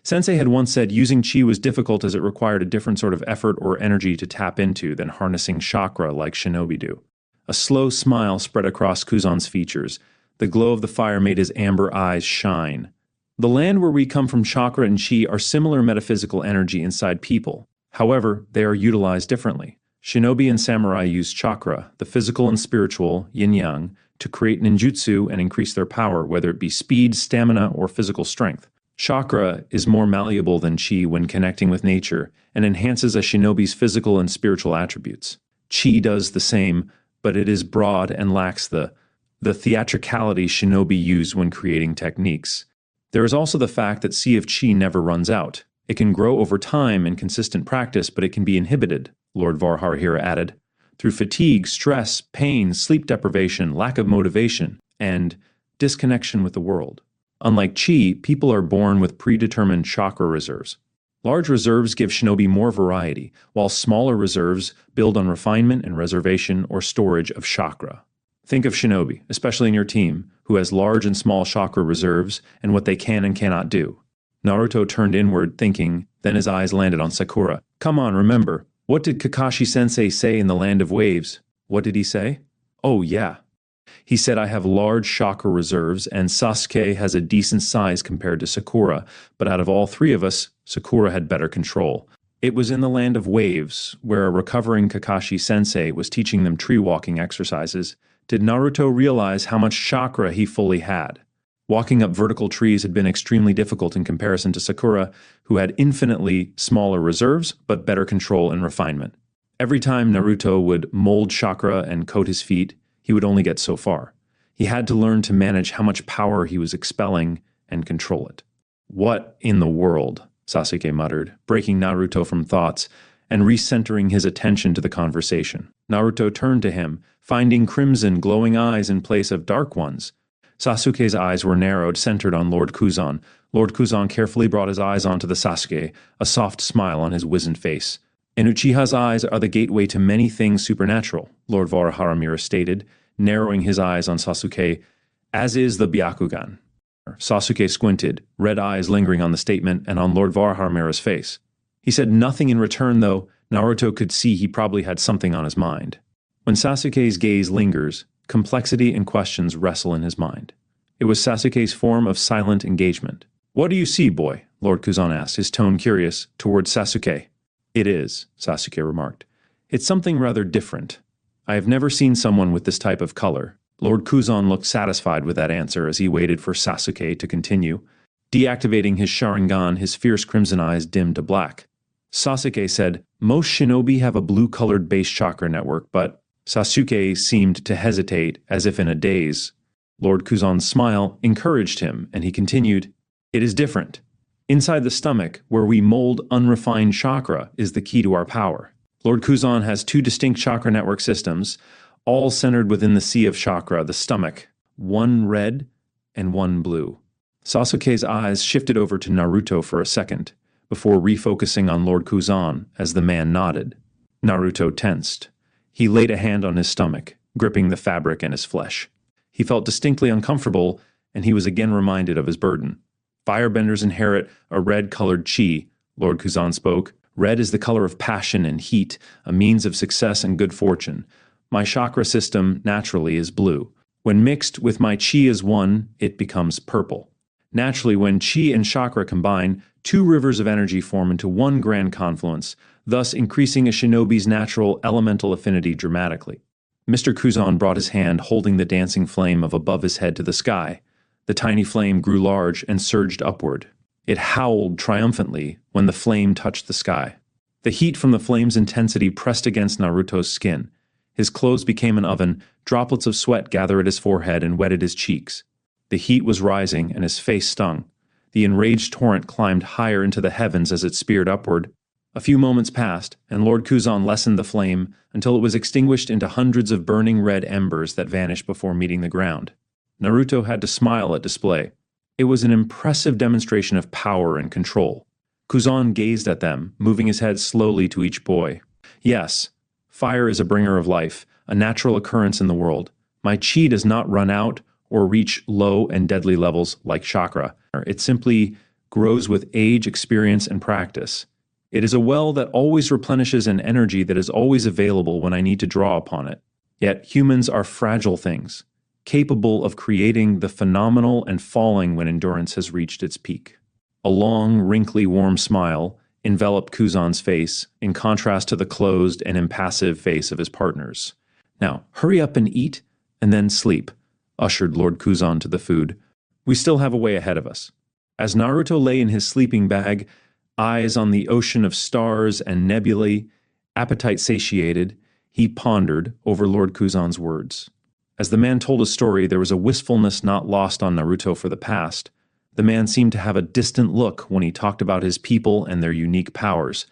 Sensei had once said using chi was difficult as it required a different sort of effort or energy to tap into than harnessing chakra like shinobi do. A slow smile spread across Kuzan's features. The glow of the fire made his amber eyes shine. "The land where we come from chakra and chi are similar metaphysical energy inside people. However, they are utilized differently. Shinobi and samurai use chakra, the physical and spiritual, yin-yang, to create ninjutsu and increase their power, whether it be speed, stamina, or physical strength. Chakra is more malleable than chi when connecting with nature and enhances a shinobi's physical and spiritual attributes. Chi does the same, but it is broad and lacks the theatricality shinobi use when creating techniques. There is also the fact that Sea of Chi never runs out. It can grow over time in consistent practice, but it can be inhibited, Lord Varharhira added, through fatigue, stress, pain, sleep deprivation, lack of motivation, and disconnection with the world. Unlike Chi, people are born with predetermined chakra reserves. Large reserves give shinobi more variety, while smaller reserves build on refinement and reservation or storage of chakra. Think of shinobi, especially in your team, who has large and small chakra reserves and what they can and cannot do. Naruto turned inward, thinking, then his eyes landed on Sakura. Come on, remember, what did Kakashi-sensei say in the Land of Waves? What did he say? Oh, yeah. He said I have large chakra reserves, and Sasuke has a decent size compared to Sakura, but out of all three of us, Sakura had better control. It was in the Land of Waves, where a recovering Kakashi-sensei was teaching them tree-walking exercises, did Naruto realize how much chakra he fully had. Walking up vertical trees had been extremely difficult in comparison to Sakura, who had infinitely smaller reserves, but better control and refinement. Every time Naruto would mold chakra and coat his feet, he would only get so far. He had to learn to manage how much power he was expelling and control it. What in the world? Sasuke muttered, breaking Naruto from thoughts and recentering his attention to the conversation. Naruto turned to him, finding crimson, glowing eyes in place of dark ones. Sasuke's eyes were narrowed, centered on Lord Kuzan. Lord Kuzan carefully brought his eyes onto the Sasuke, a soft smile on his wizened face. And Uchiha's eyes are the gateway to many things supernatural, Lord Varhamira stated, narrowing his eyes on Sasuke, as is the Byakugan. Sasuke squinted, red eyes lingering on the statement and on Lord Varhamira's face. He said nothing in return, though Naruto could see he probably had something on his mind. When Sasuke's gaze lingers, complexity and questions wrestle in his mind. It was Sasuke's form of silent engagement. What do you see, boy? Lord Kuzan asked, his tone curious, towards Sasuke. It is, Sasuke remarked. It's something rather different. I have never seen someone with this type of color. Lord Kuzan looked satisfied with that answer as he waited for Sasuke to continue. Deactivating his Sharingan, his fierce crimson eyes dimmed to black. Sasuke said, most shinobi have a blue-colored base chakra network, but Sasuke seemed to hesitate as if in a daze. Lord Kuzan's smile encouraged him, and he continued, it is different. Inside the stomach, where we mold unrefined chakra, is the key to our power. Lord Kuzan has two distinct chakra network systems, all centered within the sea of chakra, the stomach, one red and one blue. Sasuke's eyes shifted over to Naruto for a second, before refocusing on Lord Kuzan as the man nodded. Naruto tensed. He laid a hand on his stomach, gripping the fabric and his flesh. He felt distinctly uncomfortable, and he was again reminded of his burden. Firebenders inherit a red-colored chi, Lord Kuzan spoke. Red is the color of passion and heat, a means of success and good fortune. My chakra system, naturally, is blue. When mixed with my chi as one, it becomes purple. Naturally, when chi and chakra combine, two rivers of energy form into one grand confluence, thus increasing a shinobi's natural elemental affinity dramatically. Mr. Kuzan brought his hand holding the dancing flame of above his head to the sky. The tiny flame grew large and surged upward. It howled triumphantly when the flame touched the sky. The heat from the flame's intensity pressed against Naruto's skin. His clothes became an oven, droplets of sweat gathered at his forehead and wetted his cheeks. The heat was rising and his face stung. The enraged torrent climbed higher into the heavens as it speared upward. A few moments passed, and Lord Kuzan lessened the flame until it was extinguished into hundreds of burning red embers that vanished before meeting the ground. Naruto had to smile at display. It was an impressive demonstration of power and control. Kuzan gazed at them, moving his head slowly to each boy. Yes, fire is a bringer of life, a natural occurrence in the world. My chi does not run out or reach low and deadly levels like chakra. It simply grows with age, experience, and practice. It is a well that always replenishes an energy that is always available when I need to draw upon it. Yet humans are fragile things, capable of creating the phenomenal and falling when endurance has reached its peak. A long, wrinkly, warm smile enveloped Kuzan's face, in contrast to the closed and impassive face of his partners. Now, hurry up and eat, and then sleep, ushered Lord Kuzan to the food. We still have a way ahead of us. As Naruto lay in his sleeping bag, eyes on the ocean of stars and nebulae, appetite satiated, He pondered over Lord Kuzan's words. As the man told his story, there was a wistfulness not lost on Naruto for the past. The man seemed to have a distant look when he talked about his people and their unique powers.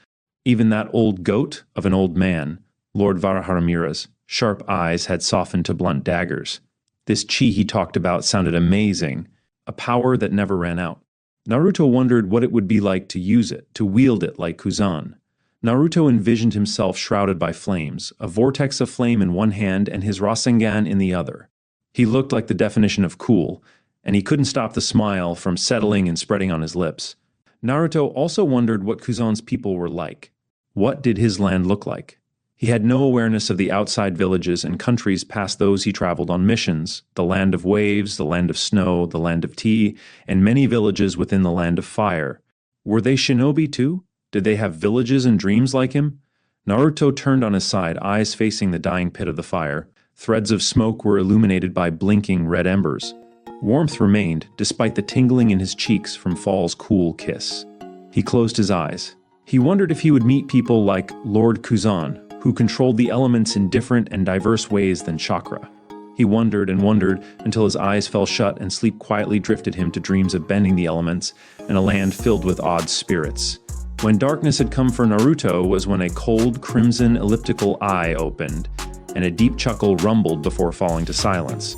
Even that old goat of an old man, Lord Varaharamira's sharp eyes had softened to blunt daggers. This chi he talked about sounded amazing, a power that never ran out. Naruto wondered what it would be like to use it, to wield it like Kuzan. Naruto envisioned himself shrouded by flames, a vortex of flame in one hand and his Rasengan in the other. He looked like the definition of cool, and he couldn't stop the smile from settling and spreading on his lips. Naruto also wondered what Kuzan's people were like. What did his land look like? He had no awareness of the outside villages and countries past those he traveled on missions, the land of waves, the land of snow, the land of tea, and many villages within the land of fire. Were they shinobi too? Did they have villages and dreams like him? Naruto turned on his side, eyes facing the dying pit of the fire. Threads of smoke were illuminated by blinking red embers. Warmth remained, despite the tingling in his cheeks from Fall's cool kiss. He closed his eyes. He wondered if he would meet people like Lord Kuzan, who controlled the elements in different and diverse ways than chakra. He wondered and wondered until his eyes fell shut and sleep quietly drifted him to dreams of bending the elements and a land filled with odd spirits. When darkness had come for Naruto was when a cold, crimson, elliptical eye opened, and a deep chuckle rumbled before falling to silence.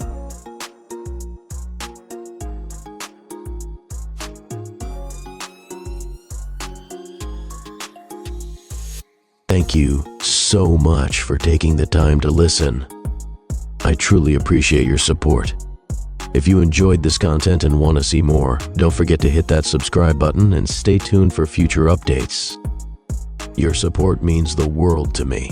Thank you so much for taking the time to listen. I truly appreciate your support. If you enjoyed this content and want to see more, don't forget to hit that subscribe button and stay tuned for future updates. Your support means the world to me.